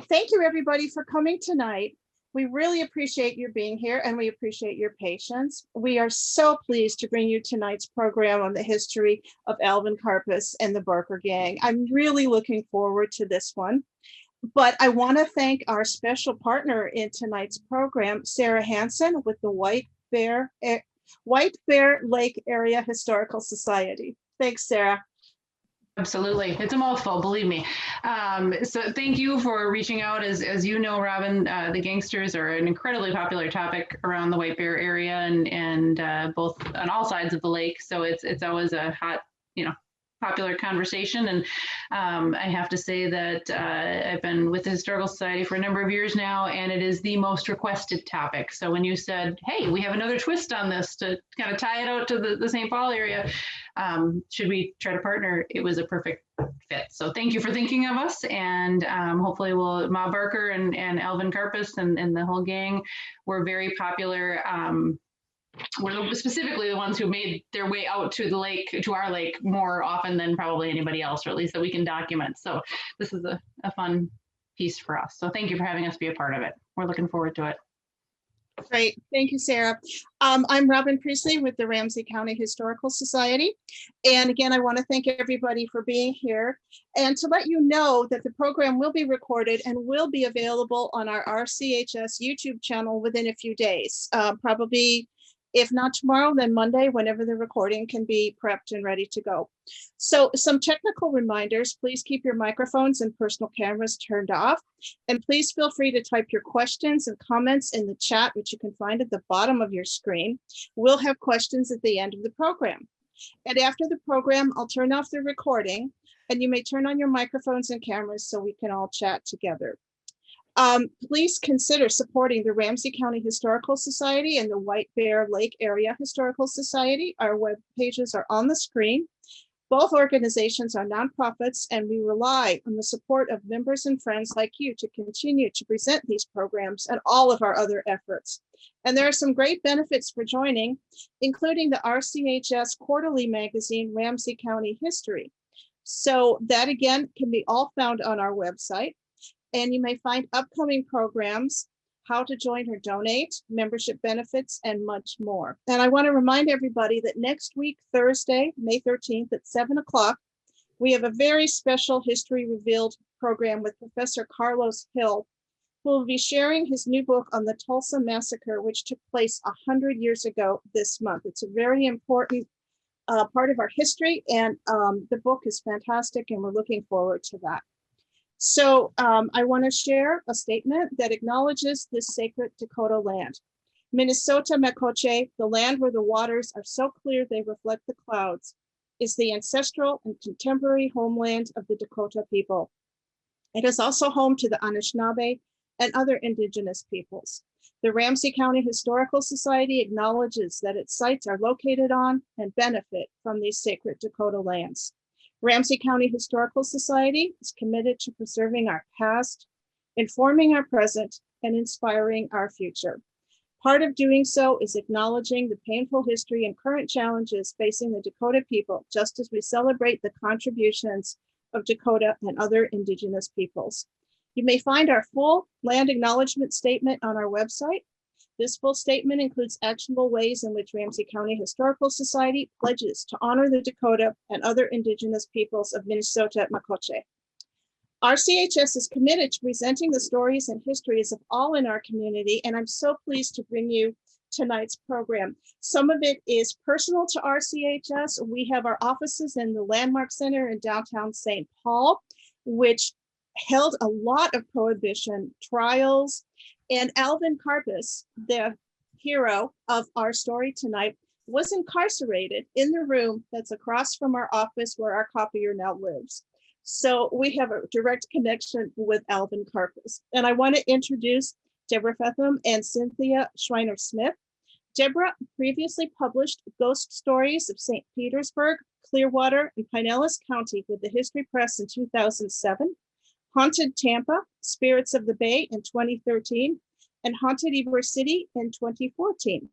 Thank you, everybody, for coming tonight. We really appreciate you being here and we appreciate your patience. We are so pleased to bring you tonight's program on the history of Alvin Karpis and the Barker Gang. I'm really looking forward to this one. But I want to thank our special partner in tonight's program, Sarah Hansen with the White Bear Lake Area Historical Society. Thanks, Sarah. Absolutely. It's a mouthful, believe me. So thank you for reaching out. As you know, Robin, the gangsters are an incredibly popular topic around the White Bear area and both on all sides of the lake. So it's always a hot, popular conversation. And I have to say that I've been with the Historical Society for a number of years now, and it is the most requested topic. So when you said, hey, we have another twist on this to kind of tie it out to the St. Paul area, should we try to partner? It was a perfect fit. So thank you for thinking of us. And hopefully Ma Barker and Alvin Karpis and the whole gang were very popular. We're specifically the ones who made their way out to the lake, to our lake, more often than probably anybody else, or at least that we can document. So this is a fun piece for us. So thank you for having us be a part of it. We're looking forward to it. Great. Thank you, Sarah. I'm Robin Priestley with the Ramsey County Historical Society. And again, I want to thank everybody for being here and to let you know that the program will be recorded and will be available on our RCHS YouTube channel within a few days, probably if not tomorrow, then Monday, whenever the recording can be prepped and ready to go. So some technical reminders, please keep your microphones and personal cameras turned off. And please feel free to type your questions and comments in the chat, which you can find at the bottom of your screen. We'll have questions at the end of the program. And after the program, I'll turn off the recording and you may turn on your microphones and cameras so we can all chat together. Please consider supporting the Ramsey County Historical Society and the White Bear Lake Area Historical Society. Our web pages are on the screen. Both organizations are nonprofits, and we rely on the support of members and friends like you to continue to present these programs and all of our other efforts. And there are some great benefits for joining, including the RCHS quarterly magazine, Ramsey County History. So that again can be all found on our website. And you may find upcoming programs, how to join or donate, membership benefits, and much more. And I want to remind everybody that next week, Thursday, May 13th at 7 o'clock, we have a very special History Revealed program with Professor Carlos Hill, who will be sharing his new book on the Tulsa Massacre, which took place 100 years ago this month. It's a very important part of our history, and the book is fantastic, and we're looking forward to that. So I want to share a statement that acknowledges this sacred Dakota land. Minnesota Makoche, the land where the waters are so clear they reflect the clouds, is the ancestral and contemporary homeland of the Dakota people. It is also home to the Anishinaabe and other indigenous peoples. The Ramsey County Historical Society acknowledges that its sites are located on and benefit from these sacred Dakota lands. Ramsey County Historical Society is committed to preserving our past, informing our present, and inspiring our future. Part of doing so is acknowledging the painful history and current challenges facing the Dakota people, just as we celebrate the contributions of Dakota and other indigenous peoples. You may find our full land acknowledgement statement on our website. This full statement includes actionable ways in which Ramsey County Historical Society pledges to honor the Dakota and other indigenous peoples of Minnesota Makoche. RCHS is committed to presenting the stories and histories of all in our community, and I'm so pleased to bring you tonight's program. Some of it is personal to RCHS. We have our offices in the Landmark Center in downtown St. Paul, which held a lot of prohibition trials. And Alvin Karpis, the hero of our story tonight, was incarcerated in the room that's across from our office where our copier now lives. So we have a direct connection with Alvin Karpis. And I want to introduce Deborah Frethem and Cynthia Schreiner Smith. Deborah previously published Ghost Stories of St. Petersburg, Clearwater, and Pinellas County with the History Press in 2007. Haunted Tampa, Spirits of the Bay in 2013, and Haunted Ybor City in 2014.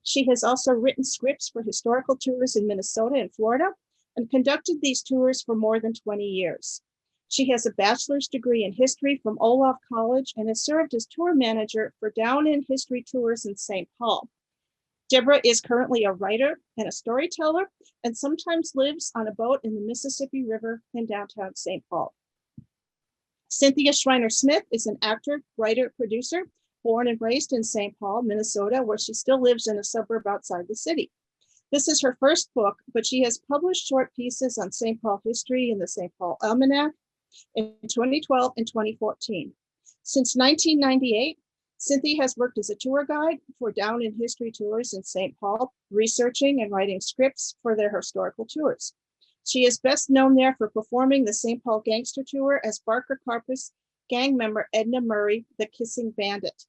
She has also written scripts for historical tours in Minnesota and Florida and conducted these tours for more than 20 years. She has a bachelor's degree in history from Olaf College and has served as tour manager for Down in History Tours in St. Paul. Deborah is currently a writer and a storyteller and sometimes lives on a boat in the Mississippi River in downtown St. Paul. Cynthia Schreiner Smith is an actor, writer, producer, born and raised in St. Paul, Minnesota, where she still lives in a suburb outside the city. This is her first book, but she has published short pieces on St. Paul history in the St. Paul Almanac in 2012 and 2014. Since 1998, Cynthia has worked as a tour guide for Down in History Tours in St. Paul, researching and writing scripts for their historical tours. She is best known there for performing the St. Paul Gangster Tour as Barker Karpis gang member Edna Murray, the Kissing Bandit.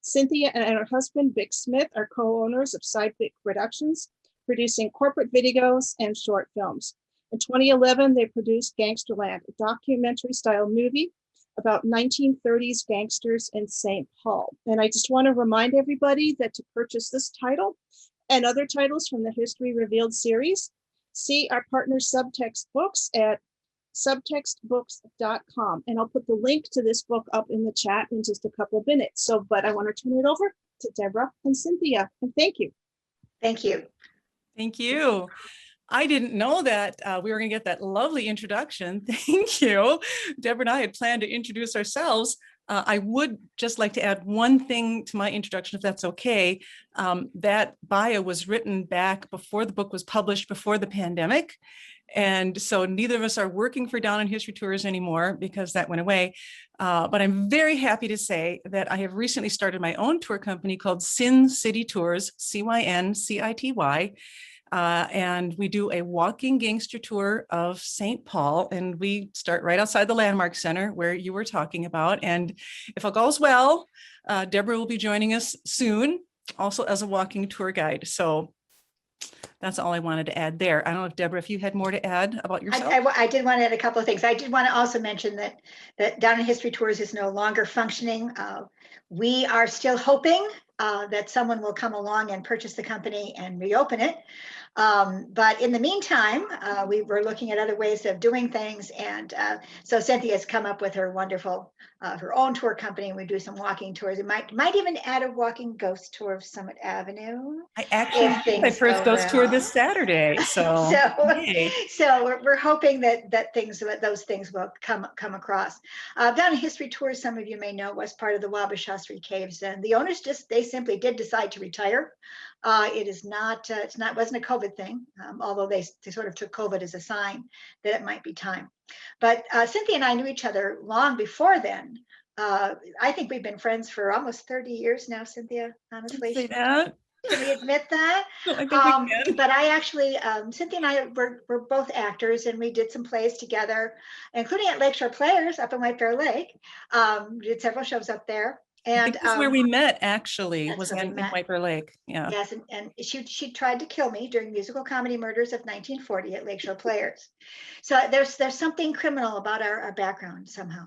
Cynthia and her husband, Vic Smith, are co-owners of Sidekick Productions, producing corporate videos and short films. In 2011, they produced Gangsterland, a documentary-style movie about 1930s gangsters in St. Paul. And I just want to remind everybody that to purchase this title and other titles from the History Revealed series, see our partner Subtext Books at subtextbooks.com. And I'll put the link to this book up in the chat in just a couple of minutes. So, but I want to turn it over to Deborah and Cynthia. And thank you. Thank you. Thank you. I didn't know that we were going to get that lovely introduction. Thank you. Deborah and I had planned to introduce ourselves. I would just like to add one thing to my introduction, if that's okay. That bio was written back before the book was published, before the pandemic. And so neither of us are working for Down in History Tours anymore because that went away. But I'm very happy to say that I have recently started my own tour company called Sin City Tours, CYNCITY. And we do a walking gangster tour of St. Paul, and we start right outside the Landmark Center where you were talking about. And if all goes well, Deborah will be joining us soon, also as a walking tour guide. So that's all I wanted to add there. I don't know if Deborah, if you had more to add about yourself. I did want to add a couple of things. I did want to also mention that Down in History Tours is no longer functioning. We are still hoping that someone will come along and purchase the company and reopen it. But in the meantime, we were looking at other ways of doing things. And so Cynthia has come up with her wonderful, her own tour company. And we do some walking tours. It might even add a walking ghost tour of Summit Avenue. I actually did my first ghost tour this Saturday. So we're hoping that those things will come across. Down in History Tours, some of you may know, was part of the Wabashastri Caves. And the owners they simply did decide to retire. It is not, wasn't a COVID thing, although they sort of took COVID as a sign that it might be time. But Cynthia and I knew each other long before then. I think we've been friends for almost 30 years now, Cynthia, honestly. Say that. Can we admit that? I think we can. But I actually, Cynthia and I were both actors, and we did some plays together, including at Lakeshore Players up in White Bear Lake. We did several shows up there. And this is where we met, actually, was in met. White Bear Lake. Yeah. Yes, and she tried to kill me during musical comedy murders of 1940 at Lakeshore Players. So there's something criminal about our background somehow.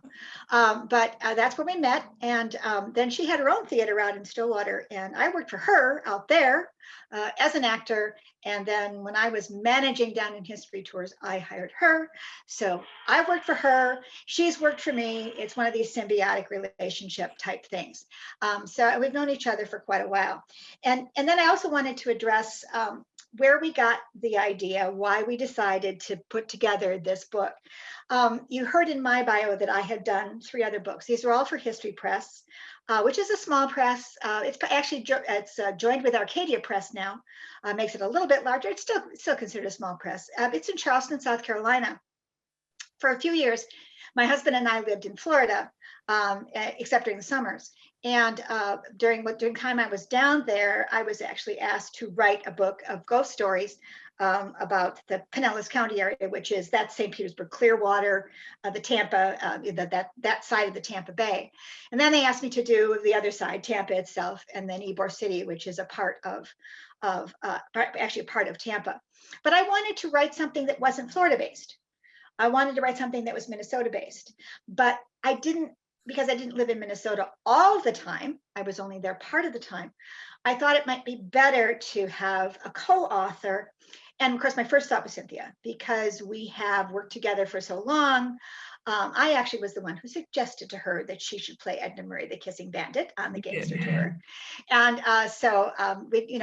But that's where we met. And then she had her own theater out in Stillwater, and I worked for her out there as an actor. And then when I was managing Down in History Tours, I hired her. So I worked for her. She's worked for me. It's one of these symbiotic relationship type things. So we've known each other for quite a while. And then I also wanted to address where we got the idea, why we decided to put together this book. You heard in my bio that I had done 3 other books. These are all for History Press, which is a small press. It's actually joined with Arcadia Press now, makes it a little bit larger. It's still considered a small press. It's in Charleston, South Carolina. For a few years, my husband and I lived in Florida, except during the summers. And during time I was down there, I was actually asked to write a book of ghost stories about the Pinellas County area, which is that St. Petersburg, Clearwater, the Tampa, that side of the Tampa Bay. And then they asked me to do the other side, Tampa itself, and then Ybor City, which is a part of Tampa. But I wanted to write something that wasn't Florida-based. I wanted to write something that was Minnesota-based, but I didn't, because I didn't live in Minnesota all the time. I was only there part of the time. I thought it might be better to have a co-author. And of course, my first thought was Cynthia, because we have worked together for so long. I actually was the one who suggested to her that she should play Edna Murray, the Kissing Bandit, on the Gangster Tour. And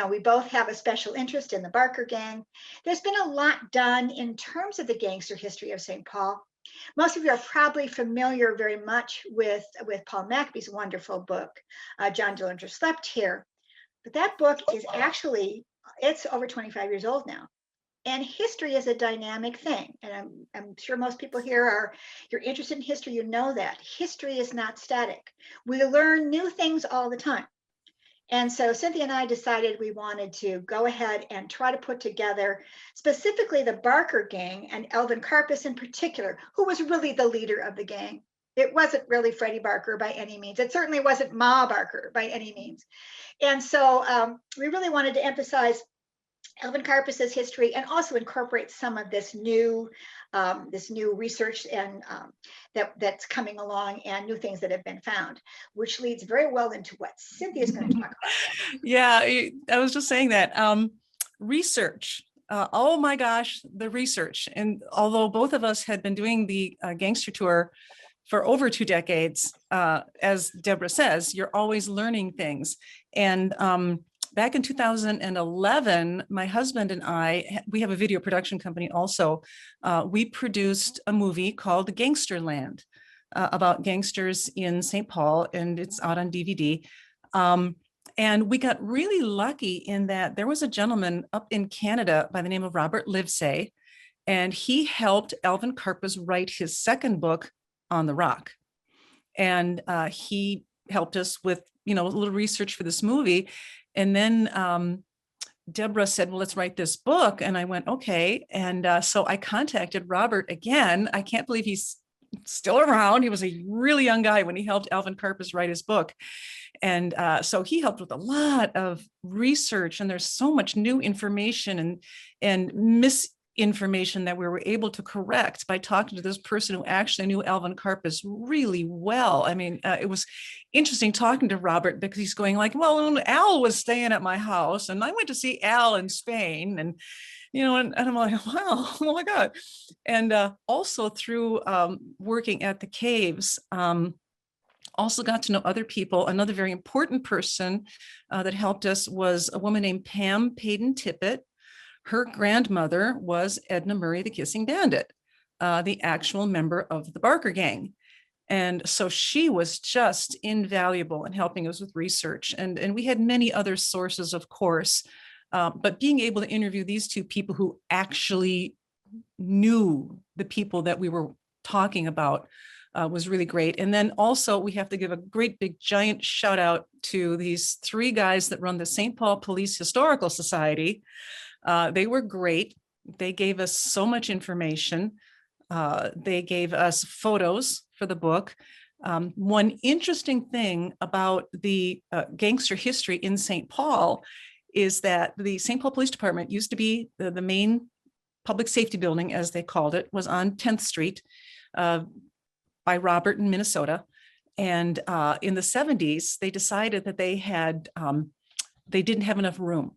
we both have a special interest in the Barker Gang. There's been a lot done in terms of the gangster history of St. Paul. Most of you are probably familiar very much with Paul McAbee's wonderful book, John Dillinger Slept Here. But that book is actually, it's over 25 years old now. And history is a dynamic thing. And I'm sure most people here you're interested in history, you know that. History is not static. We learn new things all the time. And so Cynthia and I decided we wanted to go ahead and try to put together specifically the Barker Gang, and Alvin Karpis in particular, who was really the leader of the gang. It wasn't really Freddie Barker by any means. It certainly wasn't Ma Barker by any means. And so we really wanted to emphasize Alvin Karpis's history and also incorporate some of this new research and that's coming along, and new things that have been found, which leads very well into what Cynthia is going to talk about. Yeah, I was just saying that research. Oh my gosh, the research. And although both of us had been doing the Gangster Tour for over 2 decades, as Deborah says, you're always learning things. And back in 2011, my husband and I, we have a video production company also. We produced a movie called Gangsterland about gangsters in St. Paul, and it's out on DVD. And we got really lucky in that there was a gentleman up in Canada by the name of Robert Livesey, and he helped Alvin Karpis write his second book, On the Rock. And he helped us with, a little research for this movie. And then Deborah said, well, let's write this book. And I went, okay. And so I contacted Robert again. I can't believe he's still around. He was a really young guy when he helped Alvin Karpis write his book. And so he helped with a lot of research, and there's so much new information and misinformation that we were able to correct by talking to this person who actually knew Alvin Karpis really well. I mean, it was interesting talking to Robert, because he's going like, well, Al was staying at my house and I went to see Al in Spain, and and I'm like, wow, oh my God. And also through working at the caves, also got to know other people. Another very important person that helped us was a woman named Pam Payden Tippett. Her grandmother was Edna Murray, the Kissing Bandit, the actual member of the Barker Gang. And so she was just invaluable in helping us with research. And we had many other sources, of course, but being able to interview these two people who actually knew the people that we were talking about was really great. And then also we have to give a great big giant shout out to these 3 guys that run the St. Paul Police Historical Society. They were great. They gave us so much information. They gave us photos for the book. One interesting thing about the gangster history in St. Paul is that the St. Paul Police Department used to be the main public safety building, as they called it, was on 10th Street by Robert in Minnesota. And in the 70s, they decided that they didn't have enough room.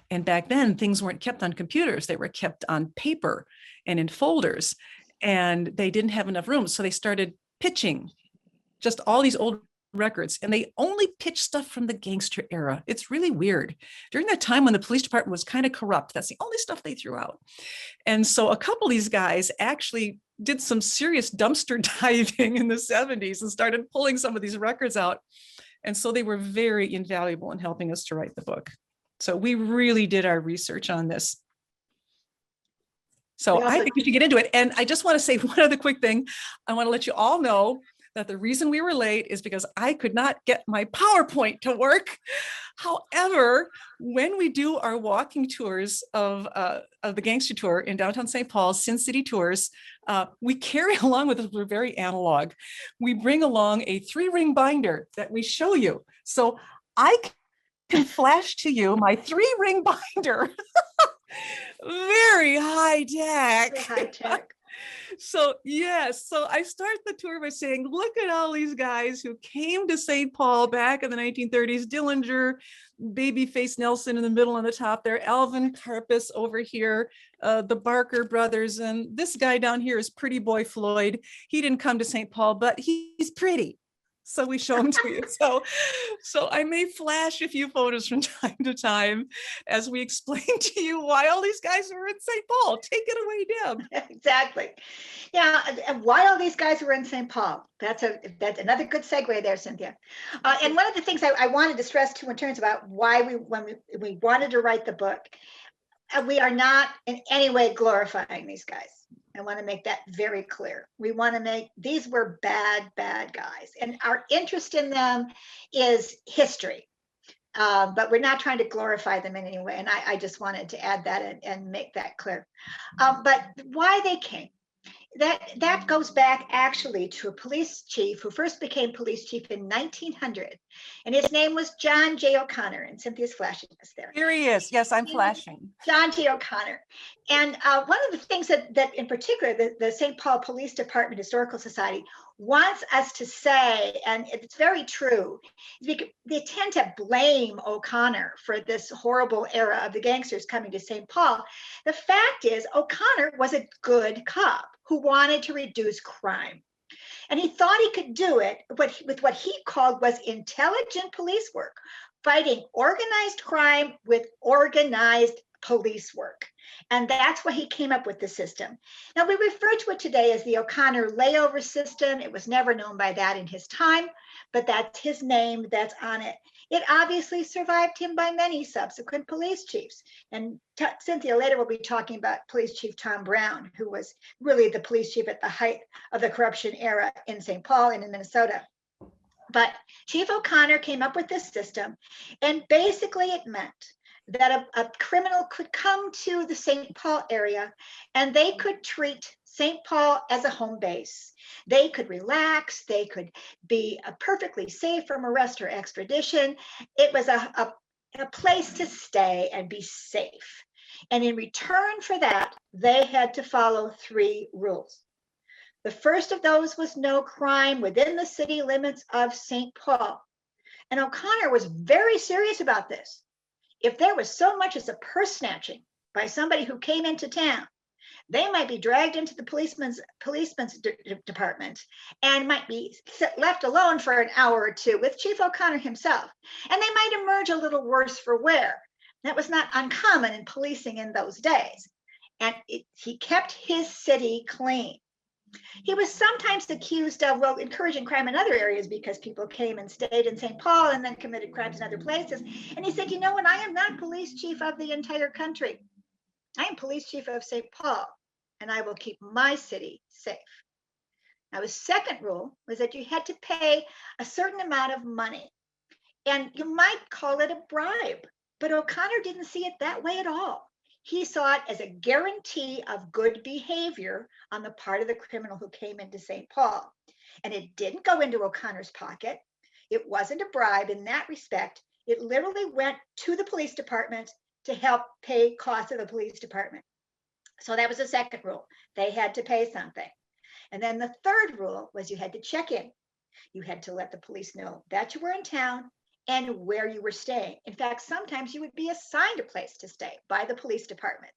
And back then, things weren't kept on computers. They were kept on paper and in folders, and they didn't have enough room. So they started pitching just all these old records, and they only pitched stuff from the gangster era. It's really weird. During that time when the police department was kind of corrupt, that's the only stuff they threw out. And so a couple of these guys actually did some serious dumpster diving in the 70s and started pulling some of these records out. And so they were very invaluable in helping us to write the book. So we really did our research on this. So I think we should get into it. And I just want to say one other quick thing. I want to let you all know that the reason we were late is because I could not get my PowerPoint to work. However, when we do our walking tours of the Gangster Tour in downtown St. Paul, Sin City Tours, we carry along with us, we're very analog. We bring along a 3-ring binder that we show you. So I can flash to you my 3-ring binder. Very high tech. High tech. So yes, so I start the tour by saying, look at all these guys who came to St. Paul back in the 1930s. Dillinger, Babyface Nelson in the middle on the top there, Alvin Karpis over here, the Barker brothers, and this guy down here is Pretty Boy Floyd. He didn't come to St. Paul, but he's pretty. So we show them to you. So I may flash a few photos from time to time as we explain to you why all these guys were in St. Paul. Take it away, Deb. Exactly. Yeah, and why all these guys were in St. Paul. That's another good segue there, Cynthia. And one of the things I wanted to stress too in terms about why when we wanted to write the book, we are not in any way glorifying these guys. I want to make that very clear. We want to make, these were bad guys. And our interest in them is history. But we're not trying to glorify them in any way. And I just wanted to add that and make that clear. But why they came, that goes back actually to a police chief who first became police chief in 1900. And his name was John J. O'Connor, and Cynthia's flashing us there. Here he is. Yes, I'm flashing. John J. O'Connor. And one of the things that in particular, the St. Paul Police Department Historical Society wants us to say, and it's very true, they tend to blame O'Connor for this horrible era of the gangsters coming to St. Paul. The fact is, O'Connor was a good cop who wanted to reduce crime. And he thought he could do it with what he called was intelligent police work, fighting organized crime with organized police work. And that's why he came up with the system. Now, we refer to it today as the O'Connor layover system. It was never known by that in his time, but that's his name that's on it. It obviously survived him by many subsequent police chiefs. And Cynthia later will be talking about Police Chief Tom Brown, who was really the police chief at the height of the corruption era in St. Paul and in Minnesota. But Chief O'Connor came up with this system, and basically it meant that a criminal could come to the St. Paul area and they could treat St. Paul as a home base. They could relax, they could be perfectly safe from arrest or extradition. It was a place to stay and be safe. And in return for that, they had to follow 3 rules. The first of those was no crime within the city limits of St. Paul. And O'Connor was very serious about this. If there was so much as a purse snatching by somebody who came into town, they might be dragged into the policeman's department and might be left alone for an hour or two with Chief O'Connor himself. And they might emerge a little worse for wear. That was not uncommon in policing in those days. And he kept his city clean. He was sometimes accused of, well, encouraging crime in other areas because people came and stayed in St. Paul and then committed crimes in other places. And he said, you know what, I am not police chief of the entire country. I am police chief of St. Paul, and I will keep my city safe. Now, his second rule was that you had to pay a certain amount of money. And you might call it a bribe, but O'Connor didn't see it that way at all. He saw it as a guarantee of good behavior on the part of the criminal who came into St. Paul. And it didn't go into O'Connor's pocket. It wasn't a bribe in that respect. It literally went to the police department to help pay costs of the police department. So that was the second rule. They had to pay something. And then the third rule was you had to check in. You had to let the police know that you were in town and where you were staying. In fact, sometimes you would be assigned a place to stay by the police department.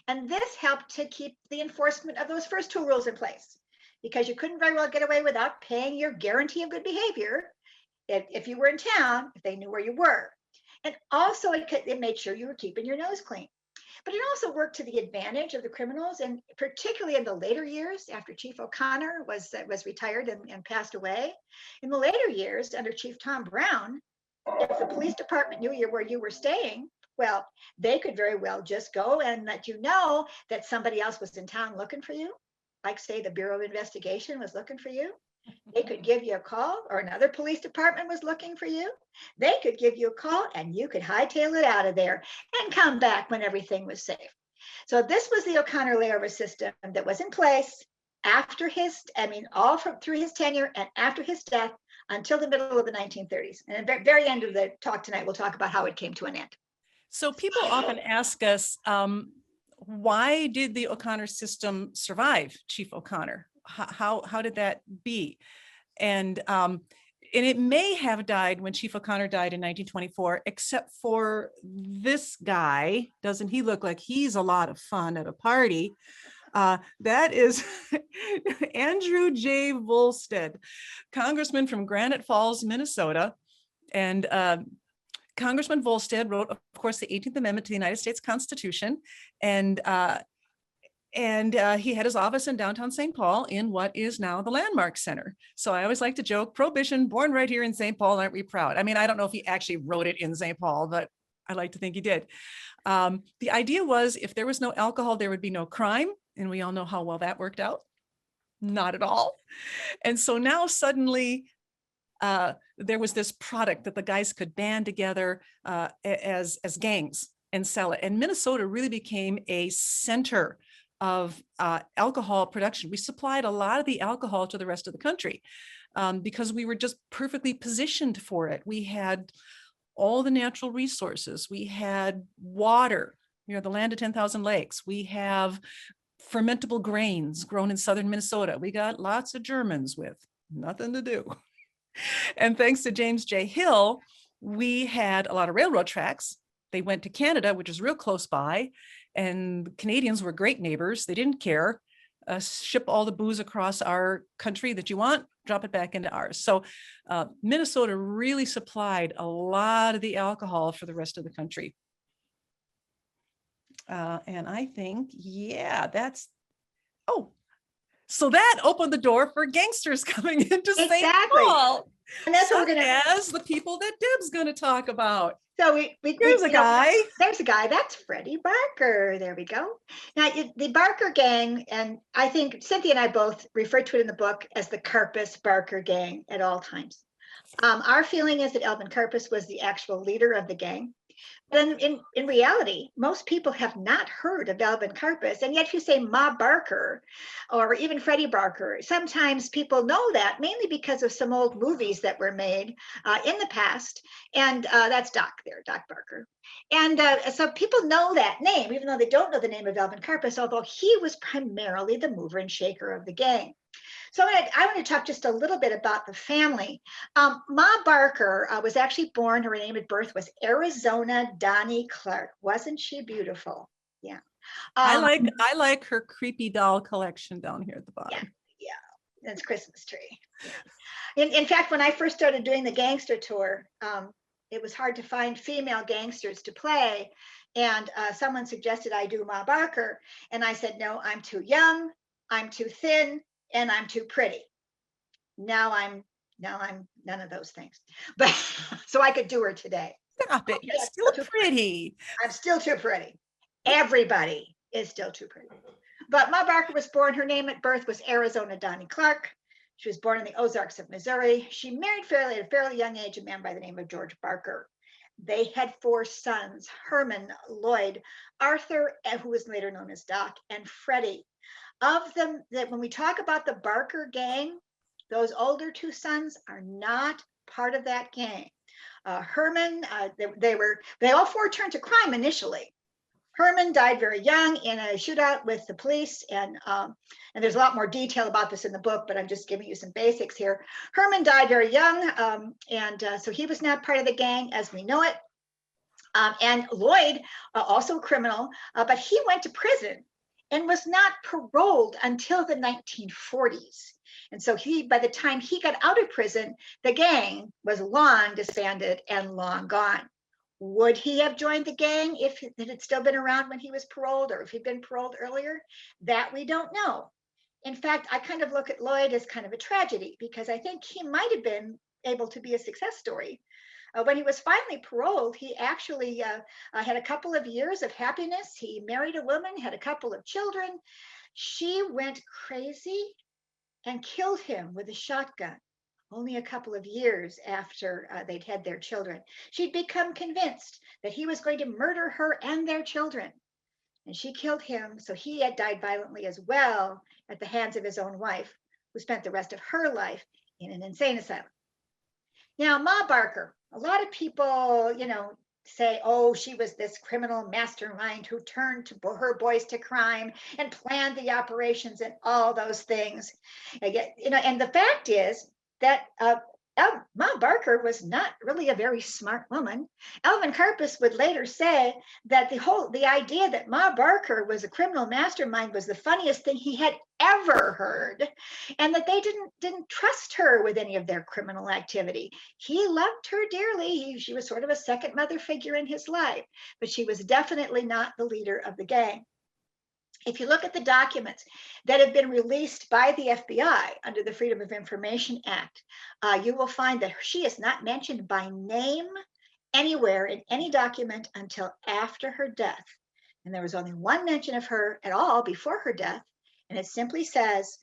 And this helped to keep the enforcement of those first 2 rules in place, because you couldn't very well get away without paying your guarantee of good behavior if you were in town, if they knew where you were. And also it made sure you were keeping your nose clean. But it also worked to the advantage of the criminals, and particularly in the later years after Chief O'Connor was retired and passed away. In the later years under Chief Tom Brown, if the police department knew where you were staying, well, they could very well just go and let you know that somebody else was in town looking for you, like say the Bureau of Investigation was looking for you. They could give you a call, or another police department was looking for you. They could give you a call and you could hightail it out of there and come back when everything was safe. So this was the O'Connor layover system that was in place after through his tenure and after his death until the middle of the 1930s. And at the very end of the talk tonight, we'll talk about how it came to an end. So people often ask us, why did the O'Connor system survive, Chief O'Connor? How did that be? And it may have died when Chief O'Connor died in 1924, except for this guy. Doesn't he look like he's a lot of fun at a party? That is Andrew J. Volstead, congressman from Granite Falls, Minnesota. And Congressman Volstead wrote, of course, the 18th Amendment to the United States Constitution. And he had his office in downtown St. Paul in what is now the Landmark Center. So I always like to joke, Prohibition, born right here in St. Paul, aren't we proud? I mean, I don't know if he actually wrote it in St. Paul, but I like to think he did. The idea was if there was no alcohol, there would be no crime. And we all know how well that worked out. Not at all. And so now suddenly there was this product that the guys could band together as gangs and sell it. And Minnesota really became a center of alcohol production. We supplied a lot of the alcohol to the rest of the country because we were just perfectly positioned for it. We had all the natural resources. We had water, the land of 10,000 lakes. We have fermentable grains grown in southern Minnesota. We got lots of Germans with nothing to do. And thanks to James J. Hill, we had a lot of railroad tracks. They went to Canada, which is real close by. And Canadians were great neighbors. They didn't care. Ship all the booze across our country that you want, drop it back into ours. So Minnesota really supplied a lot of the alcohol for the rest of the country. And I think, so that opened the door for gangsters coming into St. Paul. And that's what we're going to, as the people that Deb's going to talk about. So There's a guy. There's a guy. That's Freddie Barker. There we go. Now, the Barker Gang, and I think Cynthia and I both refer to it in the book as the Karpis-Barker Gang at all times. Our feeling is that Alvin Karpis was the actual leader of the gang. Then in reality, most people have not heard of Alvin Karpis. And yet if you say Ma Barker or even Freddie Barker, sometimes people know that mainly because of some old movies that were made in the past. And that's Doc there, Doc Barker. And so people know that name, even though they don't know the name of Alvin Karpis, although he was primarily the mover and shaker of the gang. So I want to talk just a little bit about the family. Ma Barker was actually born, her name at birth was Arizona Donnie Clark. Wasn't she beautiful? Yeah. I like her creepy doll collection down here at the bottom. Yeah, that's Christmas tree. Yeah. In fact, when I first started doing the gangster tour, it was hard to find female gangsters to play. And someone suggested I do Ma Barker. And I said, no, I'm too young, I'm too thin, and I'm too pretty. Now I'm none of those things. But so I could do her today. Stop it. You're still pretty. I'm still too pretty. Everybody is still too pretty. But Ma Barker was born, her name at birth was Arizona Donnie Clark. She was born in the Ozarks of Missouri. She married at a fairly young age a man by the name of George Barker. They had 4 sons, Herman, Lloyd, Arthur, who was later known as Doc, and Freddie. Of them, that when we talk about the Barker gang, those older 2 sons are not part of that gang. Herman, they all 4 turned to crime initially. Herman died very young in a shootout with the police, and there's a lot more detail about this in the book, but I'm just giving you some basics here. Herman died very young, so he was not part of the gang as we know it. And Lloyd, also a criminal, but he went to prison and was not paroled until the 1940s. And so by the time he got out of prison, the gang was long disbanded and long gone. Would he have joined the gang if it had still been around when he was paroled, or if he'd been paroled earlier? That we don't know. In fact, I kind of look at Lloyd as kind of a tragedy, because I think he might have been able to be a success story. When he was finally paroled, he actually had a couple of years of happiness. He married a woman, had a couple of children. She went crazy and killed him with a shotgun only a couple of years after they'd had their children. She'd become convinced that he was going to murder her and their children. And she killed him, so he had died violently as well at the hands of his own wife, who spent the rest of her life in an insane asylum. Now, Ma Barker, a lot of people, say, oh, she was this criminal mastermind who turned to her boys to crime and planned the operations and all those things. And the fact is that Ma Barker was not really a very smart woman. Alvin Karpis would later say that the idea that Ma Barker was a criminal mastermind was the funniest thing he had ever heard, and that they didn't trust her with any of their criminal activity. He loved her dearly. She was sort of a second mother figure in his life, but she was definitely not the leader of the gang. If you look at the documents that have been released by the FBI under the Freedom of Information Act, you will find that she is not mentioned by name anywhere in any document until after her death. And there was only one mention of her at all before her death, and it simply says,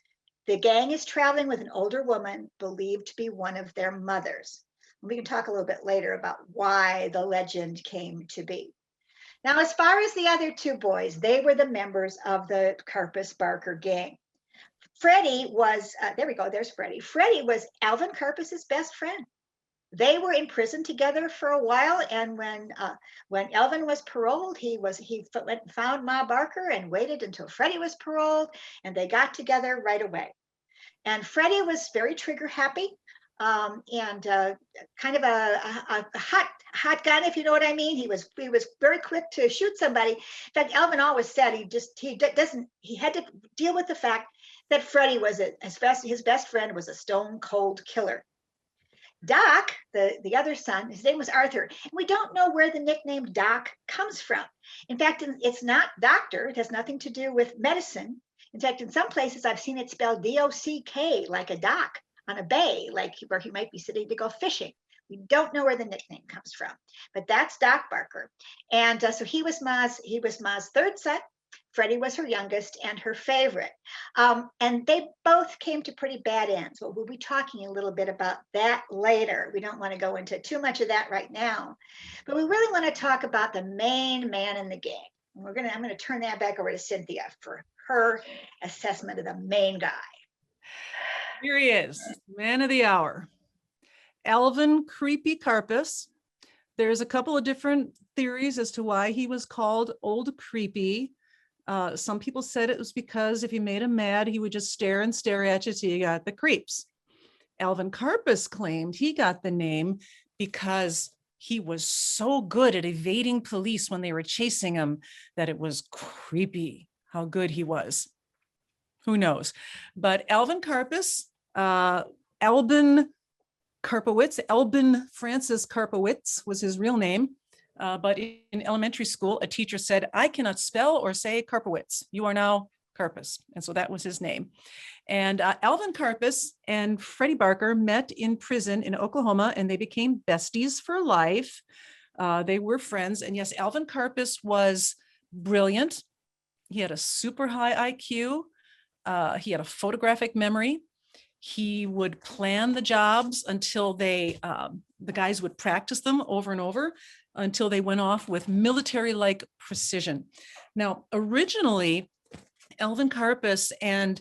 the gang is traveling with an older woman believed to be one of their mothers. And we can talk a little bit later about why the legend came to be. Now, as far as the other two boys, they were the members of the Karpis-Barker Gang. Freddie was, there we go, there's Freddie. Freddie was Alvin Karpis's best friend. They were in prison together for a while, and when Alvin was paroled, he went and found Ma Barker and waited until Freddie was paroled, and they got together right away. And Freddie was very trigger happy. And kind of a hot gun, if you know what I mean. He was very quick to shoot somebody. In fact, Alvin always said he had to deal with the fact that Freddie was his best friend was a stone cold killer. Doc, the other son, his name was Arthur, and we don't know where the nickname Doc comes from. In fact, it's not doctor. It has nothing to do with medicine. In fact, in some places I've seen it spelled D-O-C-K, like a dock on a bay, like where he might be sitting to go fishing. We don't know where the nickname comes from, but that's Doc Barker. And so he was Ma's third son. Freddie was her youngest and her favorite. And they both came to pretty bad ends. Well, we'll be talking a little bit about that later. We don't want to go into too much of that right now, but we really want to talk about the main man in the gang. And I'm going to turn that back over to Cynthia for her assessment of the main guy. Here he is, man of the hour, Alvin Creepy Karpis. There's a couple of different theories as to why he was called Old Creepy. Some people said it was because if you made him mad, he would just stare and stare at you till you got the creeps. Alvin Karpis claimed he got the name because he was so good at evading police when they were chasing him that it was creepy how good he was. Who knows? But Alvin Karpis, Albin Francis Karpowitz was his real name. But in elementary school, a teacher said, I cannot spell or say Karpowitz. You are now Karpis. And so that was his name. And Alvin Karpis and Freddie Barker met in prison in Oklahoma, and they became besties for life. They were friends. And yes, Alvin Karpis was brilliant. He had a super high IQ. He had a photographic memory. He would plan the jobs until the guys would practice them over and over until they went off with military-like precision. Now, originally, Alvin Karpis and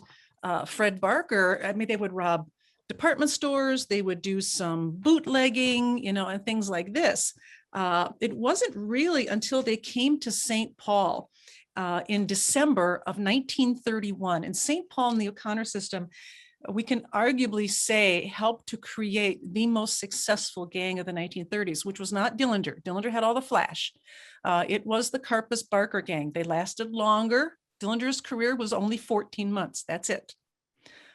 Fred Barker, I mean, they would rob department stores, they would do some bootlegging, and things like this. It wasn't really until they came to St. Paul in December of 1931. And St. Paul in the O'Connor system, we can arguably say, helped to create the most successful gang of the 1930s, which was not Dillinger. Dillinger had all the flash. It was the Karpis-Barker Gang. They lasted longer. Dillinger's career was only 14 months. That's it.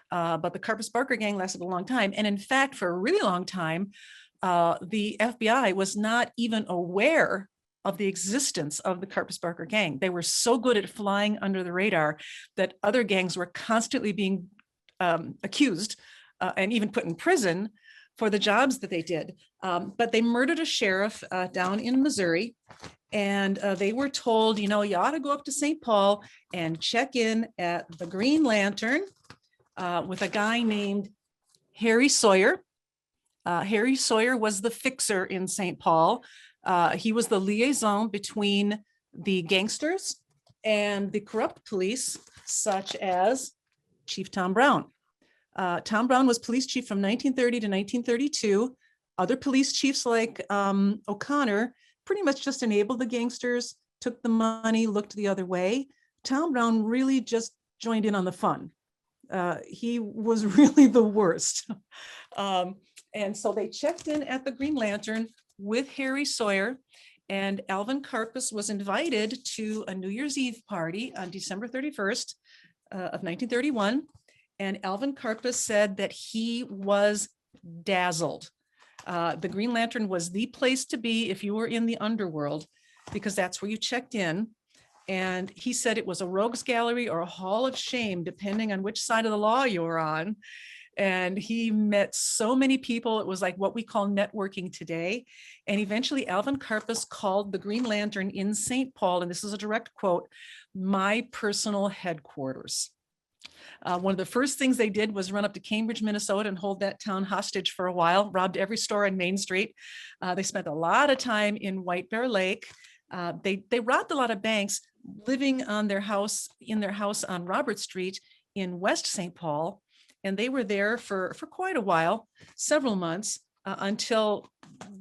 But the Karpis-Barker Gang lasted a long time. And in fact, for a really long time, the FBI was not even aware of the existence of the Karpis-Barker Gang. They were so good at flying under the radar that other gangs were constantly being accused and even put in prison for the jobs that they did. But they murdered a sheriff down in Missouri, and they were told, you ought to go up to St. Paul and check in at the Green Lantern with a guy named Harry Sawyer. Harry Sawyer was the fixer in St. Paul. He was the liaison between the gangsters and the corrupt police, such as Chief Tom Brown. Tom Brown was police chief from 1930 to 1932. Other police chiefs like O'Connor pretty much just enabled the gangsters, took the money, looked the other way. Tom Brown really just joined in on the fun. He was really the worst. And so they checked in at the Green Lantern with Harry Sawyer, and Alvin Karpis was invited to a New Year's Eve party on December 31st of 1931. And Alvin Karpis said that he was dazzled. The Green Lantern was the place to be if you were in the underworld, because that's where you checked in. And he said it was a rogues gallery or a hall of shame, depending on which side of the law you were on. And he met so many people. It was like what we call networking today. And eventually Alvin Karpis called the Green Lantern in St. Paul, and this is a direct quote, "my personal headquarters." One of the first things they did was run up to Cambridge, Minnesota and hold that town hostage for a while, robbed every store on Main Street. They spent a lot of time in White Bear Lake. They robbed a lot of banks, living on their house, in their house on Robert Street in West St. Paul. And they were there for quite a while, several months, until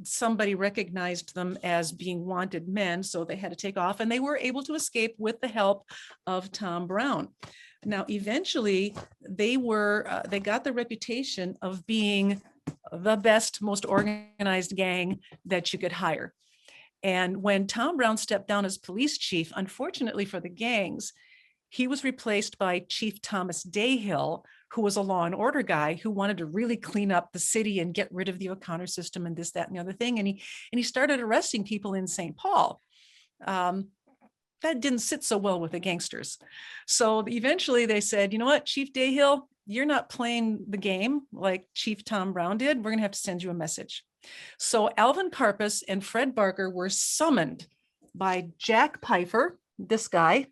somebody recognized them as being wanted men. So they had to take off, and they were able to escape with the help of Tom Brown. Now, eventually they got the reputation of being the best, most organized gang that you could hire. And when Tom Brown stepped down as police chief, unfortunately for the gangs, he was replaced by Chief Thomas Dayhill, who was a law and order guy who wanted to really clean up the city and get rid of the O'Connor system and this, that, and the other thing. And he started arresting people in St. Paul. That didn't sit so well with the gangsters. So eventually they said, you know what, Chief Dayhill, you're not playing the game like Chief Tom Brown did. We're gonna have to send you a message. So Alvin Karpis and Fred Barker were summoned by Jack Pfeiffer, this guy,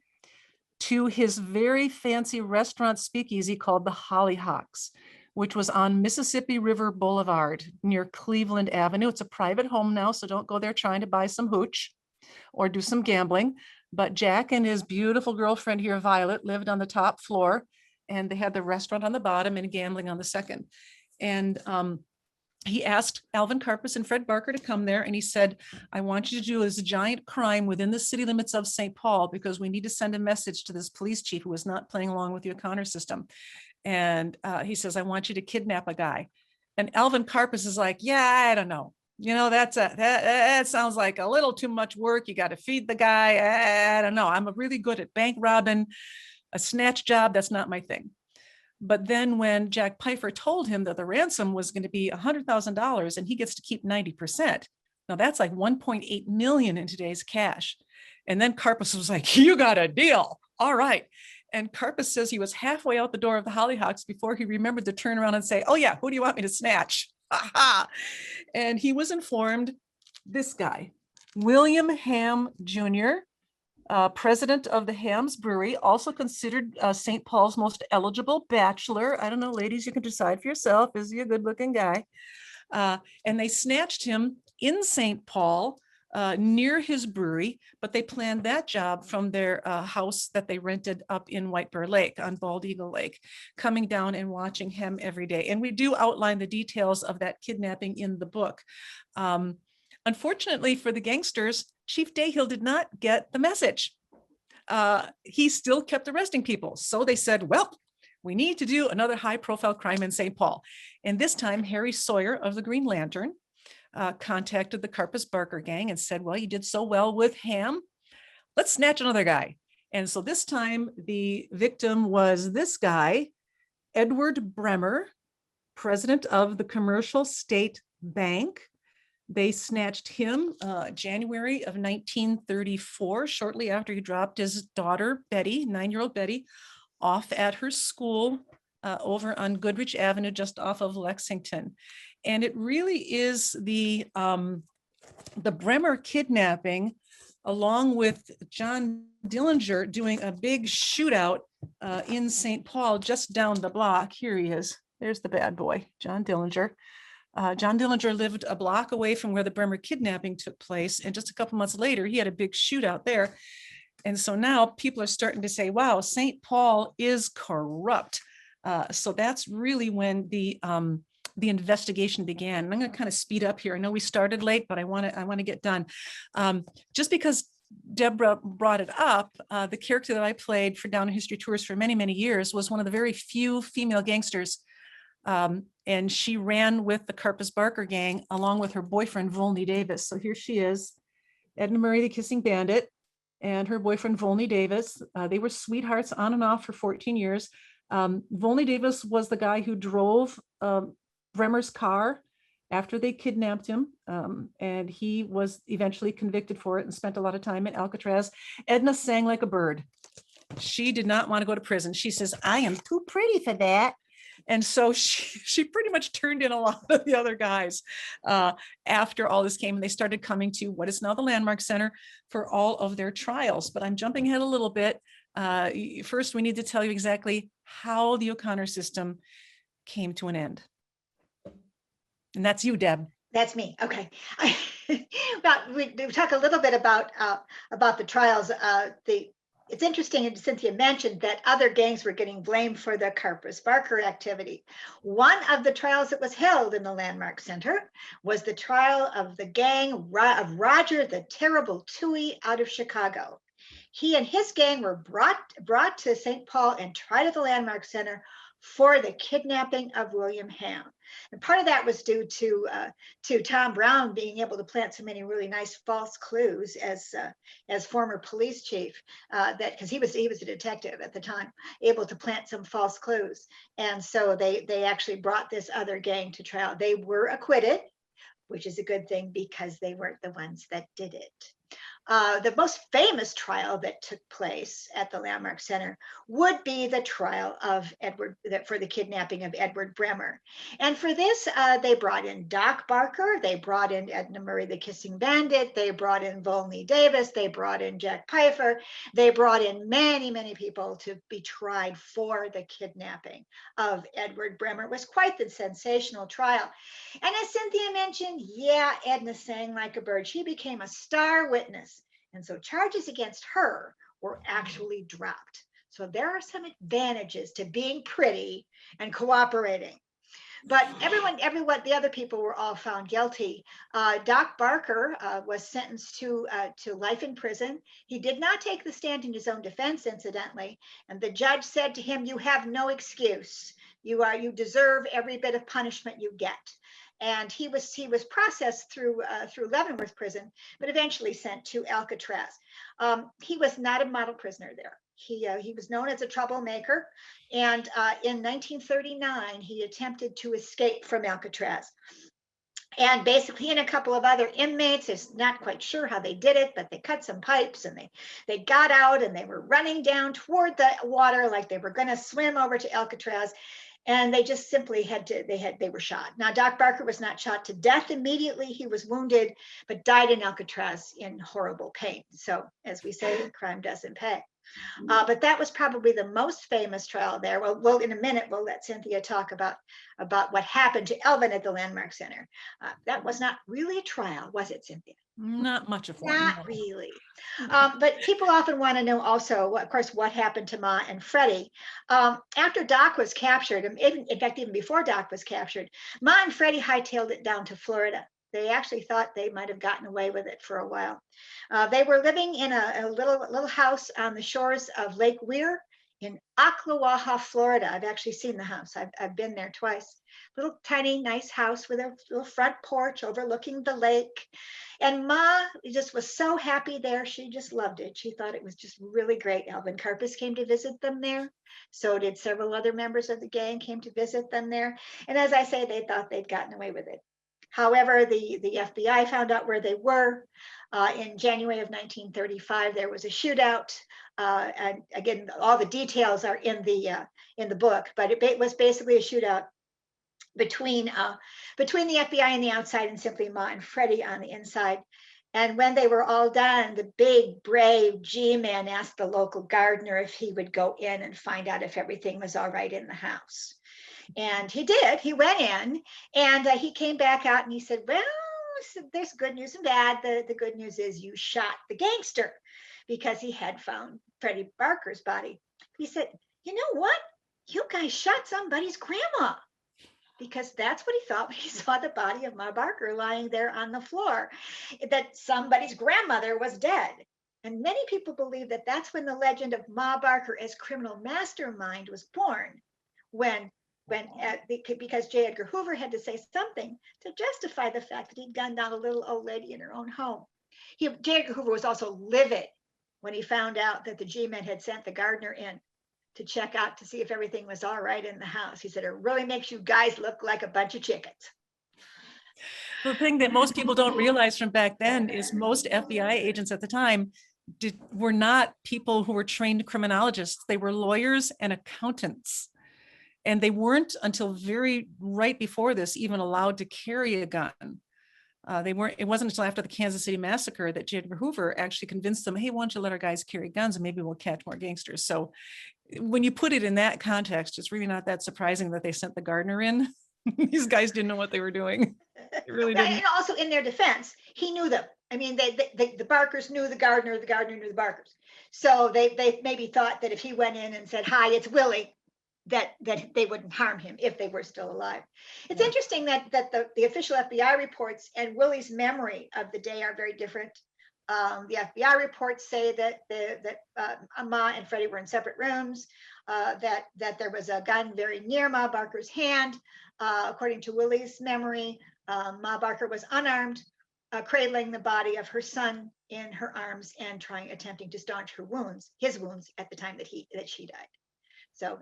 to his very fancy restaurant speakeasy called the Hollyhocks, which was on Mississippi River Boulevard near Cleveland Avenue. It's a private home now, so don't go there trying to buy some hooch or do some gambling. But Jack and his beautiful girlfriend here, Violet, lived on the top floor, and they had the restaurant on the bottom and gambling on the second. And he asked Alvin Karpis and Fred Barker to come there, and he said, I want you to do this giant crime within the city limits of St. Paul, because we need to send a message to this police chief who is not playing along with the O'Connor system. And he says, I want you to kidnap a guy. And Alvin Karpis is like, yeah, I don't know. You know, that sounds like a little too much work. You got to feed the guy. I don't know. I'm really good at bank robbing, a snatch job. That's not my thing. But then when Jack Pfeiffer told him that the ransom was going to be $100,000 and he gets to keep 90%, now that's like 1.8 million in today's cash. And then Karpis was like, you got a deal. All right. And Karpis says he was halfway out the door of the Hollyhocks before he remembered to turn around and say, oh yeah, who do you want me to snatch? And he was informed, this guy, William Ham Jr., president of the Ham's Brewery, also considered St. Paul's most eligible bachelor. I don't know, ladies, you can decide for yourself. Is he a good looking guy? And they snatched him in St. Paul near his brewery, but they planned that job from their house that they rented up in White Bear Lake on Bald Eagle Lake, coming down and watching him every day. And we do outline the details of that kidnapping in the book. Unfortunately for the gangsters, Chief Dayhill did not get the message. He still kept arresting people. So they said, well, we need to do another high profile crime in St. Paul. And this time, Harry Sawyer of the Green Lantern contacted the Karpis-Barker Gang and said, well, you did so well with Ham, let's snatch another guy. And so this time the victim was this guy, Edward Bremer, president of the Commercial State Bank. They snatched him January of 1934, shortly after he dropped his daughter, Betty, 9-year-old Betty, off at her school over on Goodrich Avenue, just off of Lexington. And it really is the Bremer kidnapping, along with John Dillinger doing a big shootout in St. Paul, just down the block. Here he is. There's the bad boy, John Dillinger. John Dillinger lived a block away from where the Bremer kidnapping took place. And just a couple months later, he had a big shootout there. And so now people are starting to say, wow, St. Paul is corrupt. So that's really when the the investigation began. And I'm going to kind of speed up here. I know we started late, but I want to get done. Just because Deborah brought it up, the character that I played for Down in History Tours for many, many years was one of the very few female gangsters. And she ran with the Karpis-Barker Gang along with her boyfriend, Volney Davis. So here she is, Edna Murray, the Kissing Bandit, and her boyfriend, Volney Davis. They were sweethearts on and off for 14 years. Volney Davis was the guy who drove Bremer's car after they kidnapped him, and he was eventually convicted for it and spent a lot of time in Alcatraz. Edna sang like a bird. She did not want to go to prison. She says, I am too pretty for that. And so she pretty much turned in a lot of the other guys after all this came, and they started coming to what is now the Landmark Center for all of their trials. But I'm jumping ahead a little bit. First, we need to tell you exactly how the O'Connor system came to an end. And that's you, Deb. That's me. Okay. We talk a little bit about the trials. It's interesting, and Cynthia mentioned that other gangs were getting blamed for the Karpis-Barker activity. One of the trials that was held in the Landmark Center was the trial of the gang of Roger the Terrible Toohey out of Chicago. He and his gang were brought to St. Paul and tried at the Landmark Center for the kidnapping of William Ham. And part of that was due to Tom Brown being able to plant so many really nice false clues as former police chief, because he was a detective at the time, able to plant some false clues. And so they actually brought this other gang to trial. They were acquitted, which is a good thing because they weren't the ones that did it. The most famous trial that took place at the Landmark Center would be the trial of for the kidnapping of Edward Bremer. And for this, they brought in Doc Barker, they brought in Edna Murray, the Kissing Bandit, they brought in Volney Davis, they brought in Jack Pfeiffer, they brought in many, many people to be tried for the kidnapping of Edward Bremer. It was quite the sensational trial. And as Cynthia mentioned, yeah, Edna sang like a bird. She became a star witness. And so charges against her were actually dropped. So there are some advantages to being pretty and cooperating. But the other people were all found guilty. Doc Barker was sentenced to life in prison. He did not take the stand in his own defense, incidentally. And the judge said to him, "You have no excuse. You deserve every bit of punishment you get." And he was processed through Leavenworth prison, but eventually sent to Alcatraz. He was not a model prisoner there. He was known as a troublemaker, and in 1939 he attempted to escape from Alcatraz. And basically, he and a couple of other inmates, is not quite sure how they did it, but they cut some pipes and they got out and they were running down toward the water like they were going to swim over to Alcatraz. And they just simply they were shot. Now, Doc Barker was not shot to death immediately. He was wounded, but died in Alcatraz in horrible pain. So as we say, crime doesn't pay. But that was probably the most famous trial there. Well, in a minute, we'll let Cynthia talk about what happened to Alvin at the Landmark Center. That was not really a trial, was it, Cynthia? Not much of one. Not really. But people often want to know also, of course, what happened to Ma and Freddie. After Doc was captured, in fact, even before Doc was captured, Ma and Freddie hightailed it down to Florida. They actually thought they might have gotten away with it for a while. They were living in a little house on the shores of Lake Weir in Ocklawaha, Florida. I've actually seen the house. I've been there twice. Little tiny, nice house with a little front porch overlooking the lake. And Ma just was so happy there. She just loved it. She thought it was just really great. Alvin Karpis came to visit them there. So did several other members of the gang came to visit them there. And as I say, they thought they'd gotten away with it. However, the FBI found out where they were. In January of 1935, there was a shootout. And again, all the details are in the book, but it was basically a shootout between the FBI and the outside, and simply Ma and Freddie on the inside. And when they were all done, the big, brave G-man asked the local gardener if he would go in and find out if everything was all right in the house. And he did. He went in and he came back out and he said, "Well, there's good news and bad. The good news is you shot the gangster," because he had found Freddie Barker's body. He said, "You know what? You guys shot somebody's grandma." because that's what he thought when he saw the body of Ma Barker lying there on the floor, that somebody's grandmother was dead. And many people believe that that's when the legend of Ma Barker as criminal mastermind was born, because J. Edgar Hoover had to say something to justify the fact that he'd gunned down a little old lady in her own home. J. Edgar Hoover was also livid when he found out that the G-men had sent the gardener in to check out to see if everything was all right in the house. He said, it really makes you guys look like a bunch of chickens. The thing that most people don't realize from back then is most FBI agents at the time were not people who were trained criminologists. They were lawyers and accountants. And they weren't until right before this even allowed to carry a gun. It wasn't until after the Kansas City massacre that J. Edgar Hoover actually convinced them, hey, why don't you let our guys carry guns and maybe we'll catch more gangsters. So when you put it in that context, it's really not that surprising that they sent the gardener in. These guys didn't know what they were doing. They really didn't. And also in their defense, he knew them. I mean, the Barkers knew the gardener knew the Barkers. So they maybe thought that if he went in and said, hi, it's Willie, that they wouldn't harm him if they were still alive. It's interesting that the official FBI reports and Willie's memory of the day are very different. The FBI reports say that Ma and Freddie were in separate rooms, that there was a gun very near Ma Barker's hand. According to Willie's memory, Ma Barker was unarmed, cradling the body of her son in her arms and attempting to staunch his wounds at the time that she died. So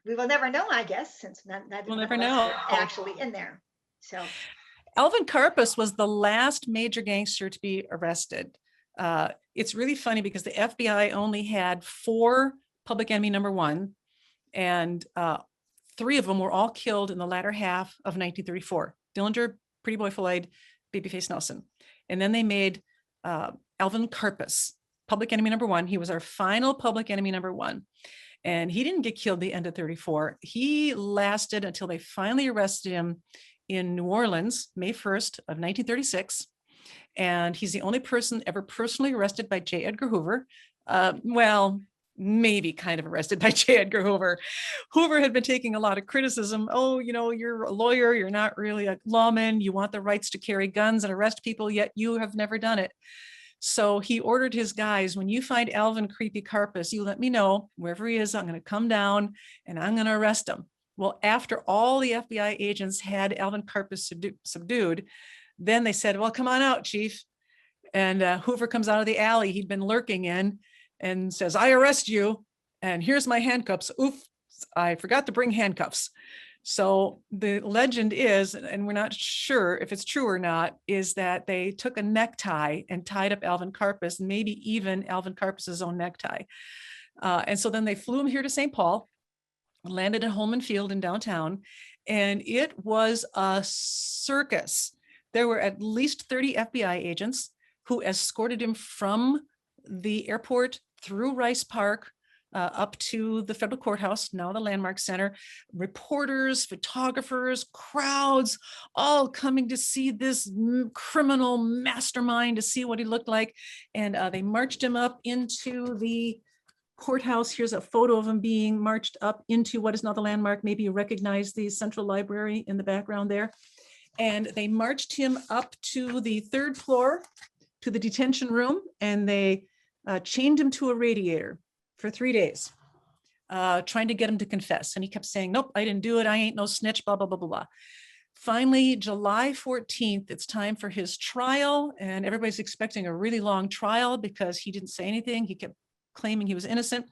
we will never know, I guess, since we'll never know actually in there. So Alvin Karpis was the last major gangster to be arrested. It's really funny because the FBI only had 4 public enemy number 1, and 3 of them were all killed in the latter half of 1934. Dillinger, Pretty Boy Floyd, Babyface Nelson. And then they made Alvin Karpis public enemy number 1. He was our final public enemy number 1. And he didn't get killed the end of 34. He lasted until they finally arrested him in New Orleans, May 1st of 1936. And he's the only person ever personally arrested by J. Edgar Hoover. Well, maybe kind of arrested by J. Edgar Hoover. Hoover had been taking a lot of criticism. Oh, you're a lawyer, you're not really a lawman, you want the rights to carry guns and arrest people, yet you have never done it. So he ordered his guys, when you find Alvin Creepy Karpis, you let me know wherever he is, I'm going to come down and I'm going to arrest him. Well, after all the FBI agents had Alvin Karpis subdued, then they said, well, come on out, Chief. And Hoover comes out of the alley he'd been lurking in and says, I arrest you. And here's my handcuffs. Oof, I forgot to bring handcuffs. So the legend is, and we're not sure if it's true or not, is that they took a necktie and tied up Alvin Karpis, maybe even Alvin Karpis's own necktie. And so then they flew him here to St. Paul, landed at Holman Field in downtown, and it was a circus. There were at least 30 FBI agents who escorted him from the airport through Rice Park up to the federal courthouse, now the Landmark Center. Reporters, photographers, crowds, all coming to see this criminal mastermind, to see what he looked like. And they marched him up into the courthouse. Here's a photo of him being marched up into what is now the Landmark. Maybe you recognize the Central Library in the background there. And they marched him up to the 3rd floor to the detention room, and they chained him to a radiator for 3 days, trying to get him to confess. And he kept saying, nope, I didn't do it. I ain't no snitch, blah, blah, blah, blah, blah. Finally, July 14th, it's time for his trial. And everybody's expecting a really long trial because he didn't say anything. He kept claiming he was innocent.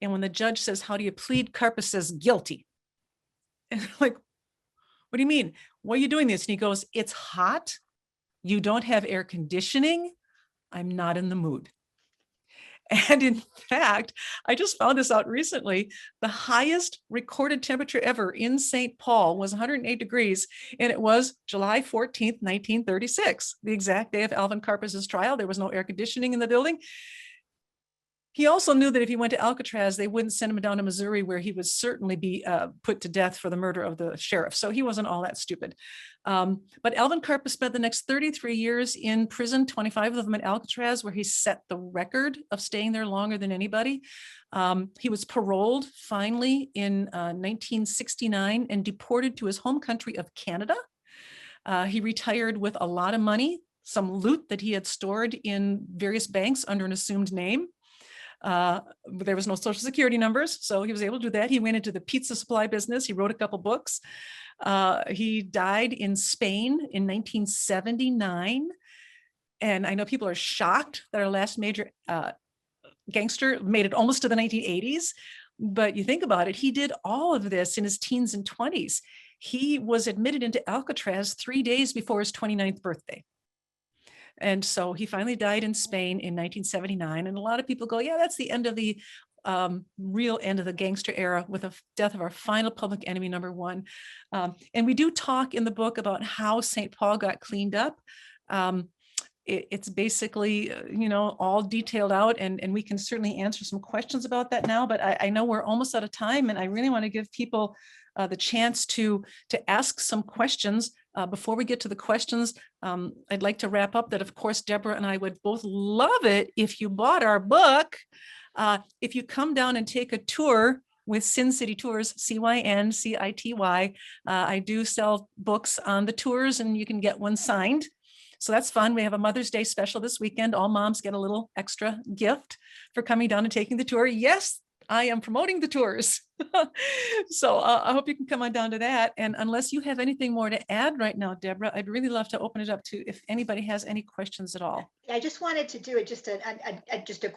And when the judge says, how do you plead? Karpis says, guilty. And they're like, what do you mean? Why are you doing this? And he goes, it's hot. You don't have air conditioning. I'm not in the mood. And in fact, I just found this out recently. The highest recorded temperature ever in St. Paul was 108 degrees, and it was July 14th, 1936, the exact day of Alvin Karpis's trial. There was no air conditioning in the building. He also knew that if he went to Alcatraz, they wouldn't send him down to Missouri, where he would certainly be put to death for the murder of the sheriff. So he wasn't all that stupid. But Alvin Karpis spent the next 33 years in prison, 25 of them at Alcatraz, where he set the record of staying there longer than anybody. He was paroled finally in 1969 and deported to his home country of Canada. He retired with a lot of money, some loot that he had stored in various banks under an assumed name. There was no social security numbers, so he was able to do that. He went into the pizza supply business. He wrote a couple books. He died in Spain in 1979. And I know people are shocked that our last major gangster made it almost to the 1980s. But you think about it, he did all of this in his teens and 20s. He was admitted into Alcatraz 3 days before his 29th birthday. And so he finally died in Spain in 1979. And a lot of people go, yeah, that's the end of the real end of the gangster era, with the death of our final public enemy, number one. And we do talk in the book about how St. Paul got cleaned up. It's basically, all detailed out, and we can certainly answer some questions about that now, but I know we're almost out of time, and I really want to give people the chance to ask some questions. Before we get to the questions, I'd like to wrap up that, of course, Deborah and I would both love it if you bought our book. If you come down and take a tour with Sin City Tours, CYNCITY. I do sell books on the tours, and you can get one signed. So that's fun. We have a Mother's Day special this weekend. All moms get a little extra gift for coming down and taking the tour. Yes, I am promoting the tours. So I hope you can come on down to that. And unless you have anything more to add right now, Deborah, I'd really love to open it up to if anybody has any questions at all. I just wanted to do just a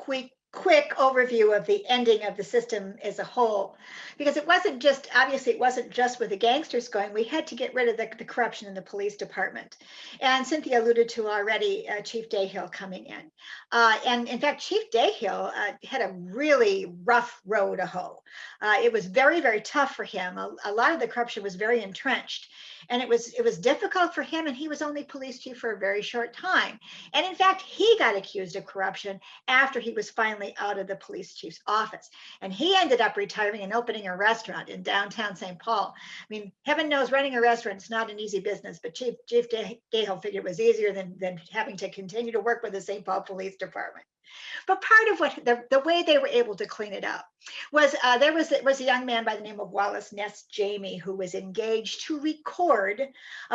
quick overview of the ending of the system as a whole, because it wasn't just with the gangsters going. We had to get rid of the corruption in the police department, and Cynthia alluded to already Chief Dayhill coming in, and in fact Chief Dayhill had a really rough road to hoe. It was very, very tough for him. A lot of the corruption was very entrenched, and it was difficult for him, and he was only police chief for a very short time. And in fact, he got accused of corruption after he was finally out of the police chief's office. And he ended up retiring and opening a restaurant in downtown St. Paul. I mean, heaven knows running a restaurant is not an easy business, but Chief Dayhill figured it was easier than having to continue to work with the St. Paul Police Department. But part of what the way they were able to clean it up was there was a young man by the name of Wallace Ness Jamie, who was engaged to record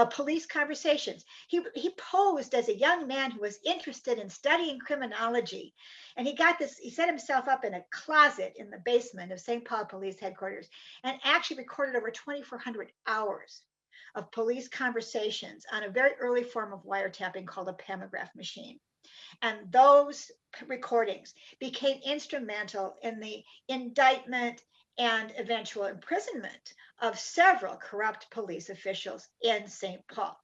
police conversations. He posed as a young man who was interested in studying criminology, and he set himself up in a closet in the basement of St. Paul Police Headquarters and actually recorded over 2,400 hours of police conversations on a very early form of wiretapping called a pamograph machine. And those recordings became instrumental in the indictment and eventual imprisonment of several corrupt police officials in St. Paul.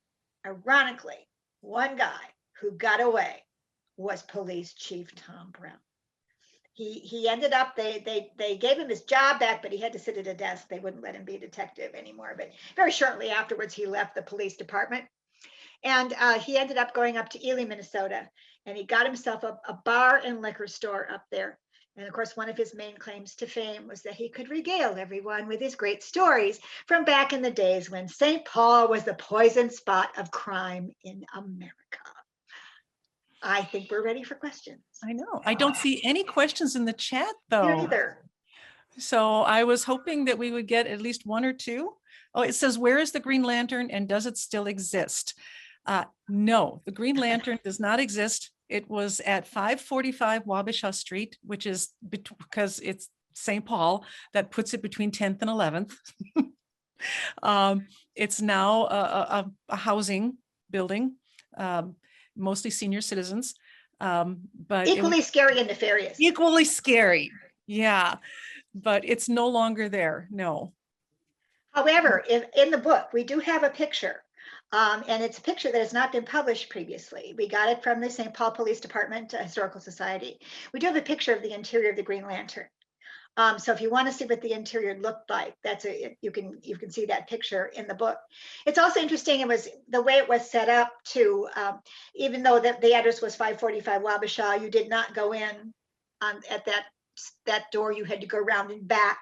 Ironically, one guy who got away was Police Chief Tom Brown. He ended up, they gave him his job back, but he had to sit at a desk. They wouldn't let him be a detective anymore. But very shortly afterwards, he left the police department. And he ended up going up to Ely, Minnesota, and he got himself a bar and liquor store up there. And of course, one of his main claims to fame was that he could regale everyone with his great stories from back in the days when St. Paul was the poison spot of crime in America. I think we're ready for questions. I know. I don't see any questions in the chat, though. Here either. So I was hoping that we would get at least one or two. Oh, it says, where is the Green Lantern and does it still exist? No, the Green Lantern does not exist. It was at 545 Wabasha Street, which is because it's St. Paul, that puts it between 10th and 11th. It's now a housing building, mostly senior citizens. But equally scary and nefarious. Equally scary, yeah. But it's no longer there, no. However, in the book, we do have a picture. And it's a picture that has not been published previously. We got it from the St. Paul Police Department Historical Society. We do have a picture of the interior of the Green Lantern. So if you want to see what the interior looked like, you can see that picture in the book. It's also interesting. It was the way it was set up to, even though the address was 545 Wabasha, you did not go in at that door. You had to go around and back.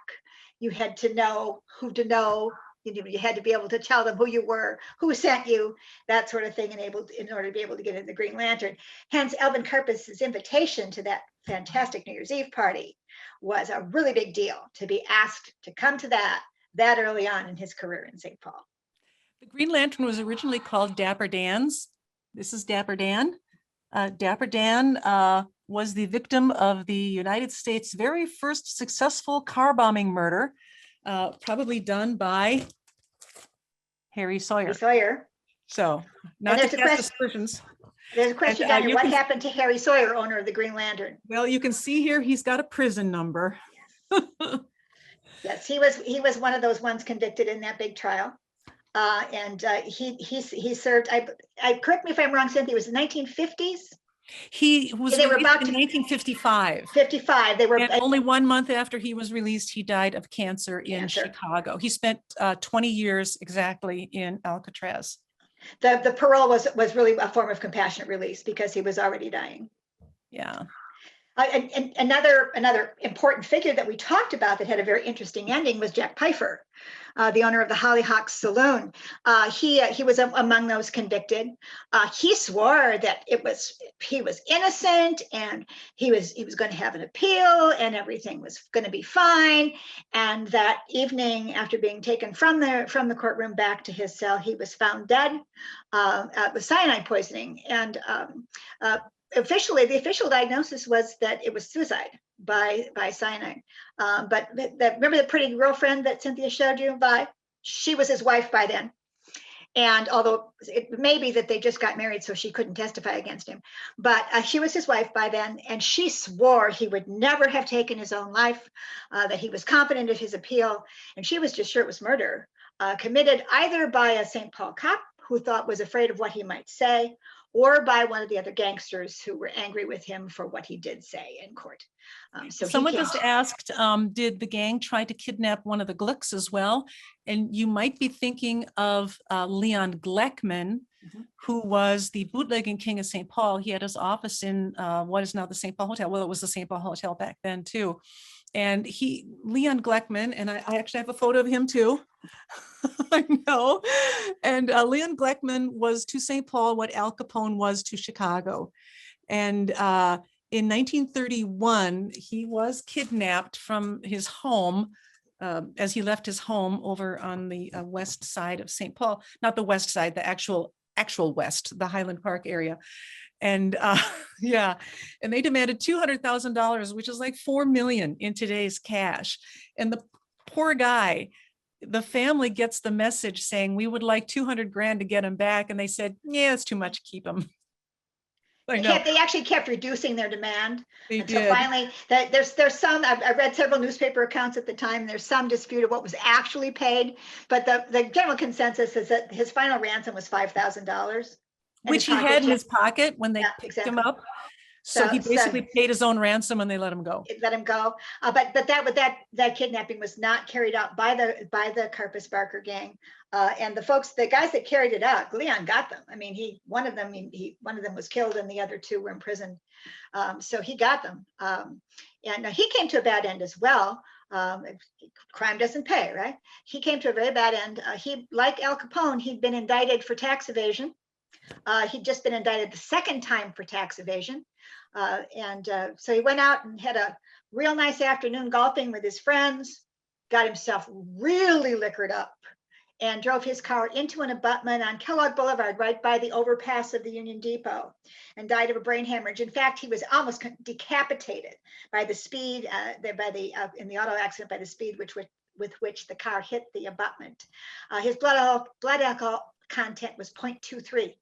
You had to know who to know. You had to be able to tell them who you were, who sent you, that sort of thing, in order to be able to get in the Green Lantern. Hence, Alvin Karpis' invitation to that fantastic New Year's Eve party was a really big deal, to be asked to come to that early on in his career in St. Paul. The Green Lantern was originally called Dapper Dan's. This is Dapper Dan. Dapper Dan was the victim of the United States' very first successful car bombing murder, probably done by Harry Sawyer. So, not to cast aspersions. There's a question down here. What happened to Harry Sawyer, owner of the Green Lantern? Well, you can see here he's got a prison number. Yes, he was one of those ones convicted in that big trial. He served, I correct me if I'm wrong, Cynthia, it was the 1950s? He was they were released about in 1955. 55. They were and only 1 month after he was released, he died of cancer in Chicago. He spent 20 years exactly in Alcatraz. The parole was really a form of compassionate release because he was already dying. Yeah. And another important figure that we talked about that had a very interesting ending was Jack Pfeiffer, the owner of the Hollyhock Saloon. He was among those convicted. He swore that he was innocent, and he was going to have an appeal, and everything was going to be fine. And that evening, after being taken from the courtroom back to his cell, he was found dead with cyanide poisoning. And the official diagnosis was that it was suicide by cyanide. But remember the pretty girlfriend that Cynthia showed you? She was his wife by then. And although it may be that they just got married, so she couldn't testify against him, but she was his wife by then, and she swore he would never have taken his own life, that he was confident of his appeal, and she was just sure it was murder, committed either by a St. Paul cop who was afraid of what he might say, or by one of the other gangsters who were angry with him for what he did say in court. So someone just asked, did the gang try to kidnap one of the Glicks as well? And you might be thinking of Leon Gleckman, who was the bootlegging king of St. Paul. He had his office in what is now the St. Paul Hotel. Well, it was the St. Paul Hotel back then too. And Leon Gleckman, and I actually have a photo of him too. I know. And Leon Gleckman was to St. Paul what Al Capone was to Chicago. And in 1931, he was kidnapped from his home as he left his home over on the west side of St. Paul, not the west side, the actual west, the Highland Park area. And yeah, and they demanded $200,000, which is like $4 million in today's cash. And the poor guy, the family gets the message saying, we would like 200 grand to get him back. And they said, yeah, it's too much, keep him. They actually kept reducing their demand until did. Finally, there's some, I read several newspaper accounts at the time, there's some dispute of what was actually paid, but the general consensus is that his final ransom was $5,000. Which he had in his pocket when they picked him up. So he basically paid his own ransom and they let him go. But that kidnapping was not carried out by the Karpis-Barker gang. And the guys that carried it out, Leon got them. I mean, one of them was killed and the other two were imprisoned. So he got them. And he came to a bad end as well. Crime doesn't pay, right? He came to a very bad end. He, like Al Capone, he'd been indicted for tax evasion. He'd just been indicted the second time for tax evasion. So he went out and had a real nice afternoon golfing with his friends, got himself really liquored up, and drove his car into an abutment on Kellogg Boulevard, right by the overpass of the Union Depot, and died of a brain hemorrhage. In fact, he was almost decapitated by the speed, in the auto accident, by the speed with which the car hit the abutment. His blood alcohol content was 0.23.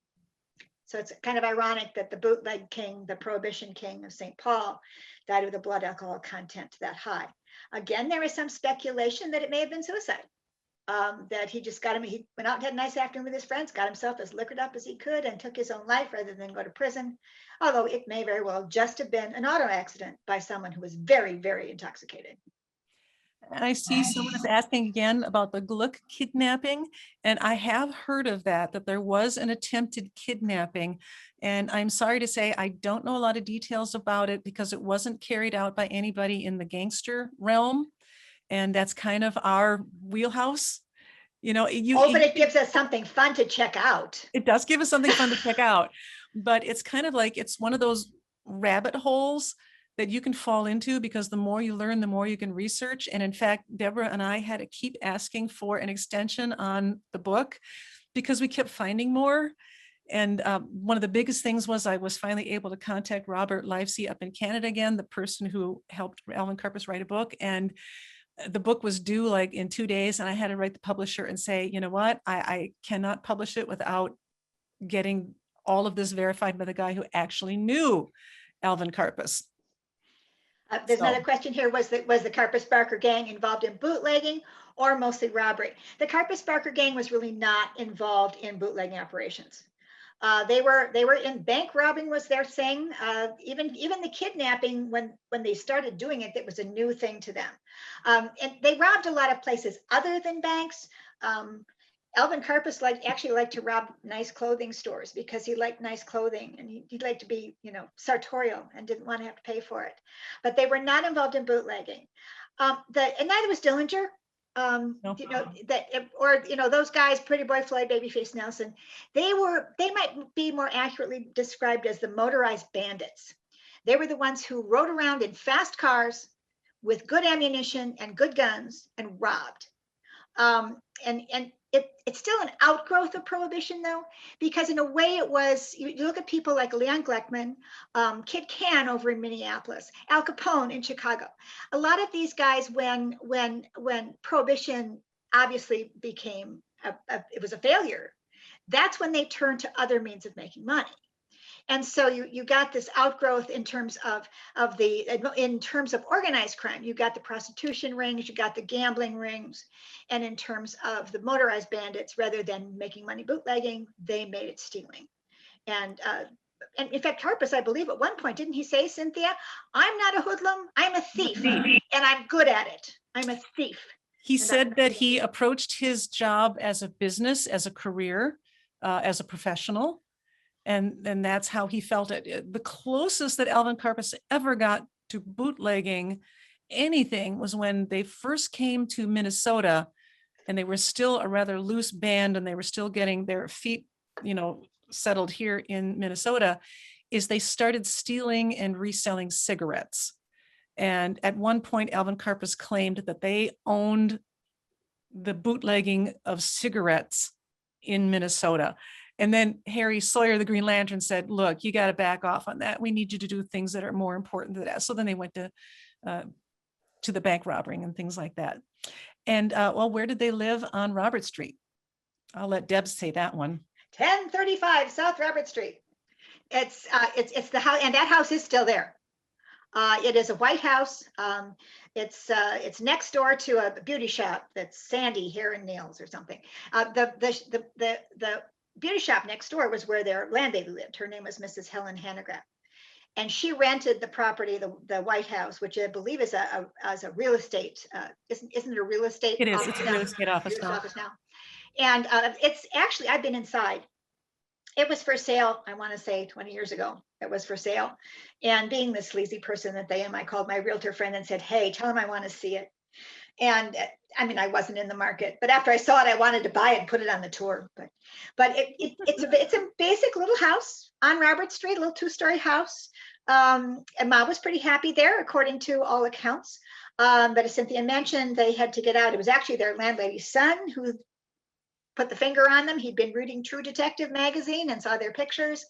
So it's kind of ironic that the bootleg king, the prohibition king of St. Paul, died with a blood alcohol content that high. Again, there is some speculation that it may have been suicide, that he went out and had a nice afternoon with his friends, got himself as liquored up as he could and took his own life rather than go to prison. Although it may very well just have been an auto accident by someone who was very, very intoxicated. And I see someone is asking again about the Gluck kidnapping, and I have heard of that there was an attempted kidnapping. And I'm sorry to say, I don't know a lot of details about it because it wasn't carried out by anybody in the gangster realm. And that's kind of our wheelhouse. You know, But it gives us something fun to check out. It does give us something fun to check out, but it's kind of like, it's one of those rabbit holes that you can fall into, because the more you learn, the more you can research. And in fact, Deborah and I had to keep asking for an extension on the book because we kept finding more. And one of the biggest things was I was finally able to contact Robert Livesey up in Canada again, the person who helped Alvin Karpis write a book. And the book was due like in 2 days, and I had to write the publisher and say, you know what, I cannot publish it without getting all of this verified by the guy who actually knew Alvin Karpis. There's another question here. Was the Karpis-Barker gang involved in bootlegging or mostly robbery? The Karpis-Barker gang was really not involved in bootlegging operations. They were in bank robbing was their thing. Even the kidnapping, when they started doing it, it was a new thing to them. And they robbed a lot of places other than banks. Alvin Karpis actually liked to rob nice clothing stores because he liked nice clothing, and he'd like to be, sartorial and didn't want to have to pay for it. But they were not involved in bootlegging. And neither was Dillinger. No. Those guys, Pretty Boy Floyd, Babyface Nelson, they might be more accurately described as the motorized bandits. They were the ones who rode around in fast cars with good ammunition and good guns and robbed. It's still an outgrowth of Prohibition, though, because in a way it was, you look at people like Leon Gleckman, Kid Can over in Minneapolis, Al Capone in Chicago. A lot of these guys, when Prohibition obviously became, it was a failure, that's when they turned to other means of making money. And so you got this outgrowth in terms of organized crime. You got the prostitution rings, you got the gambling rings, and in terms of the motorized bandits, rather than making money bootlegging, they made it stealing. And in fact, Karpis, I believe at one point, didn't he say, Cynthia, I'm not a hoodlum, I'm a thief, and I'm good at it. I'm a thief. He said that he approached his job as a business, as a career, as a professional. And that's how he felt it. The closest that Alvin Karpis ever got to bootlegging anything was when they first came to Minnesota, and they were still a rather loose band, and they were still getting their feet, settled here in Minnesota, is they started stealing and reselling cigarettes. And at one point, Alvin Karpis claimed that they owned the bootlegging of cigarettes in Minnesota. And then Harry Sawyer, the Green Lantern, said, look, you got to back off on that. We need you to do things that are more important than that. So then they went to the bank robbery and things like that. And where did they live on Robert Street? I'll let Deb say that one. 1035 South Robert Street. It's the house, and that house is still there. It is a white house. It's next door to a beauty shop that's Sandy Hair and Nails or something. The beauty shop next door was where their landlady lived. Her name was Mrs. Helen Hanegraaff. And she rented the property, the White House, which I believe is a real estate, isn't it a real estate? It is, it's a real estate office now. And it's actually, I've been inside. It was for sale, I want to say 20 years ago, it was for sale. And being the sleazy person that I am, I called my realtor friend and said, hey, tell him I want to see it. And I wasn't in the market, but after I saw it, I wanted to buy it and put it on the tour. But it's a basic little house on Robert Street, a little 2-story house. And Mom was pretty happy there, according to all accounts. But as Cynthia mentioned, they had to get out. It was actually their landlady's son who put the finger on them. He'd been reading True Detective magazine and saw their pictures.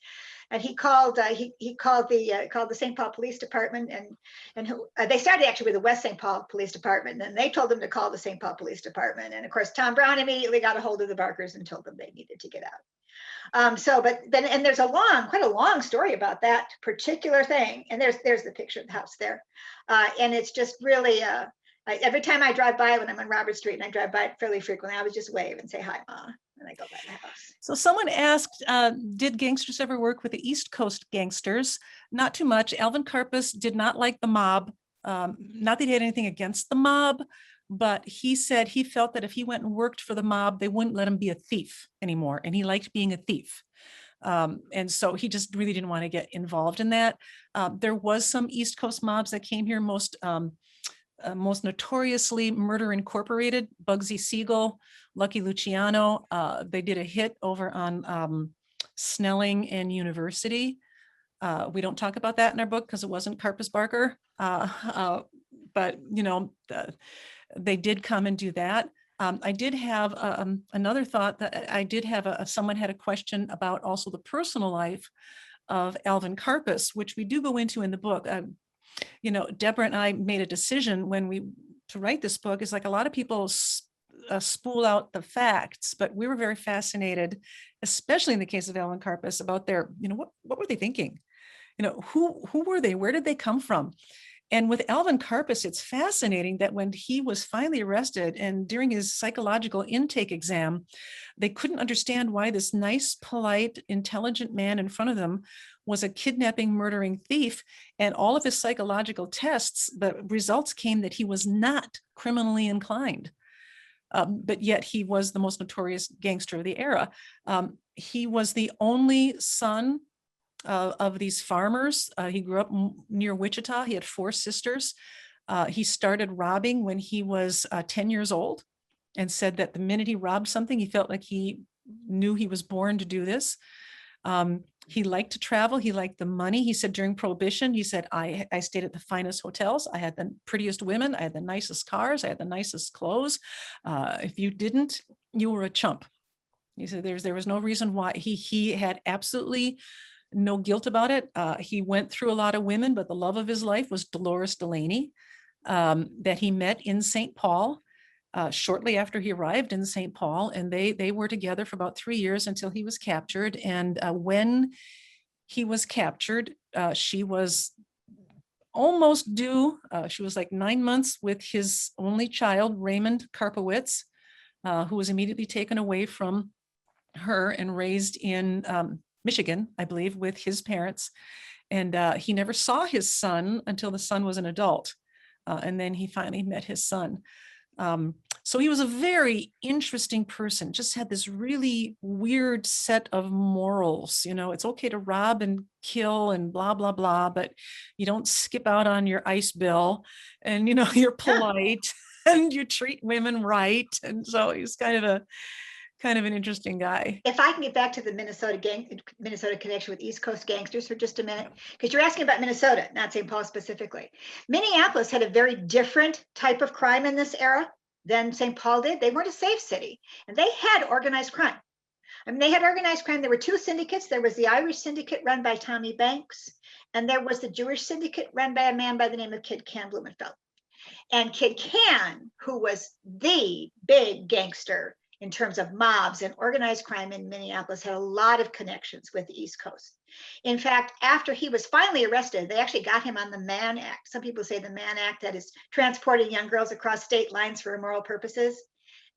And he called. He called the St. Paul Police Department, and they started actually with the West St. Paul Police Department, and they told them to call the St. Paul Police Department. And of course, Tom Brown immediately got a hold of the Barkers and told them they needed to get out. And there's quite a long story about that particular thing. And there's the picture of the house there, and it's just really. Every time I drive by when I'm on Robert Street, and I drive by it fairly frequently, I would just wave and say hi, Ma, and I go by the house. So someone asked, did gangsters ever work with the East Coast gangsters? Not too much. Alvin Karpis did not like the mob. Not that he had anything against the mob, but he said he felt that if he went and worked for the mob, they wouldn't let him be a thief anymore. And he liked being a thief. And so he just really didn't want to get involved in that. There was some East Coast mobs that came here, most notoriously Murder Incorporated, Bugsy Siegel, Lucky Luciano. They did a hit over on Snelling and University. We don't talk about that in our book because it wasn't Karpis-Barker, but they did come and do that. I did have another thought that I did have someone had a question about also the personal life of Alvin Karpis, which we do go into in the book. Deborah and I made a decision to write this book. Is like a lot of people spool out the facts, but we were very fascinated, especially in the case of Alvin Karpis, about their, what were they thinking? Who were they? Where did they come from? And with Alvin Karpis, it's fascinating that when he was finally arrested and during his psychological intake exam, they couldn't understand why this nice, polite, intelligent man in front of them was a kidnapping, murdering thief. And all of his psychological tests, the results came that he was not criminally inclined. But yet he was the most notorious gangster of the era. He was the only son of these farmers. He grew up near Wichita. He had 4 sisters. He started robbing when he was 10 years old and said that the minute he robbed something, he felt like he knew he was born to do this. He liked to travel. He liked the money. He said during Prohibition, he said, I stayed at the finest hotels. I had the prettiest women. I had the nicest cars. I had the nicest clothes. If you didn't, you were a chump. He said there was no reason why. He had absolutely no guilt about it. He went through a lot of women, but the love of his life was Dolores Delaney, that he met in St. Paul shortly after he arrived in St. Paul. And they were together for about 3 years until he was captured. And when he was captured, she was almost due. She was like 9 months with his only child, Raymond Karpowitz, who was immediately taken away from her and raised in Michigan, I believe, with his parents. And he never saw his son until the son was an adult. And then he finally met his son. So he was a very interesting person, just had this really weird set of morals. It's okay to rob and kill and blah, blah, blah, but you don't skip out on your ICE bill and, you're polite and you treat women right. And so he's kind of an interesting guy. If I can get back to the Minnesota connection with East Coast gangsters for just a minute, because you're asking about Minnesota, not St. Paul specifically. Minneapolis had a very different type of crime in this era than St. Paul did. They weren't a safe city, and they had organized crime. They had organized crime. There were 2 syndicates. There was the Irish syndicate run by Tommy Banks, and there was the Jewish syndicate run by a man by the name of Kid Can Blumenfeld. And Kid Can, who was the big gangster in terms of mobs and organized crime in Minneapolis, had a lot of connections with the East Coast. In fact, after he was finally arrested, they actually got him on the Mann Act. Some people say the Mann Act, that is transporting young girls across state lines for immoral purposes.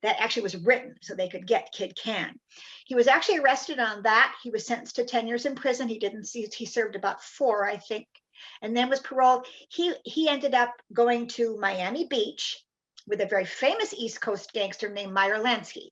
That actually was written so they could get Kid Can. He was actually arrested on that. He was sentenced to 10 years in prison. He served about 4, I think, and then was paroled. He ended up going to Miami Beach with a very famous East Coast gangster named Meyer Lansky.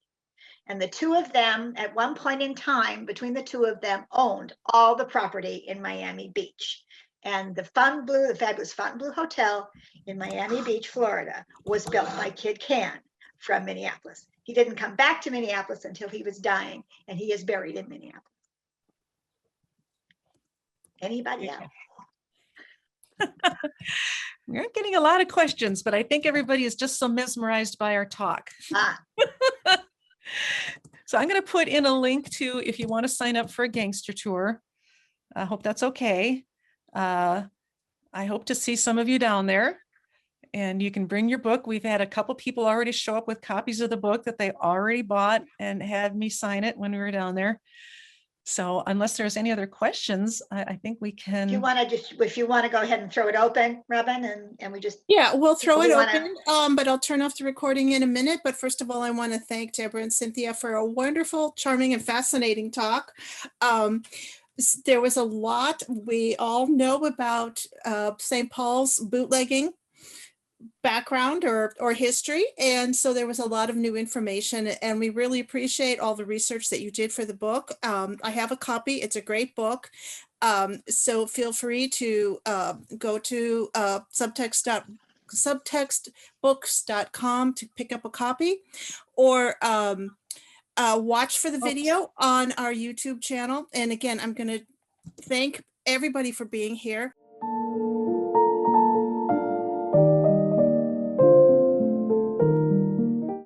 And the 2 of them, at one point in time, between the 2 of them, owned all the property in Miami Beach. And the fabulous Fontainebleau Hotel in Miami Beach, Florida, was built by Kid Can from Minneapolis. He didn't come back to Minneapolis until he was dying, and he is buried in Minneapolis. Anybody else? We're getting a lot of questions, but I think everybody is just so mesmerized by our talk. So I'm going to put in a link to, if you want to sign up for a gangster tour. I hope that's okay. I hope to see some of you down there, and you can bring your book. We've had a couple people already show up with copies of the book that they already bought and had me sign it when we were down there. So unless there's any other questions, I think we can. If you want to go ahead and throw it open, Robin, and we just. Yeah, we'll throw it open, but I'll turn off the recording in a minute. But first of all, I want to thank Deborah and Cynthia for a wonderful, charming, and fascinating talk. There was a lot we all know about St. Paul's bootlegging background or history. And so there was a lot of new information, and we really appreciate all the research that you did for the book. I have a copy. It's a great book. So feel free to go to subtextbooks.com to pick up a copy, or watch for the video on our YouTube channel. And again, I'm going to thank everybody for being here.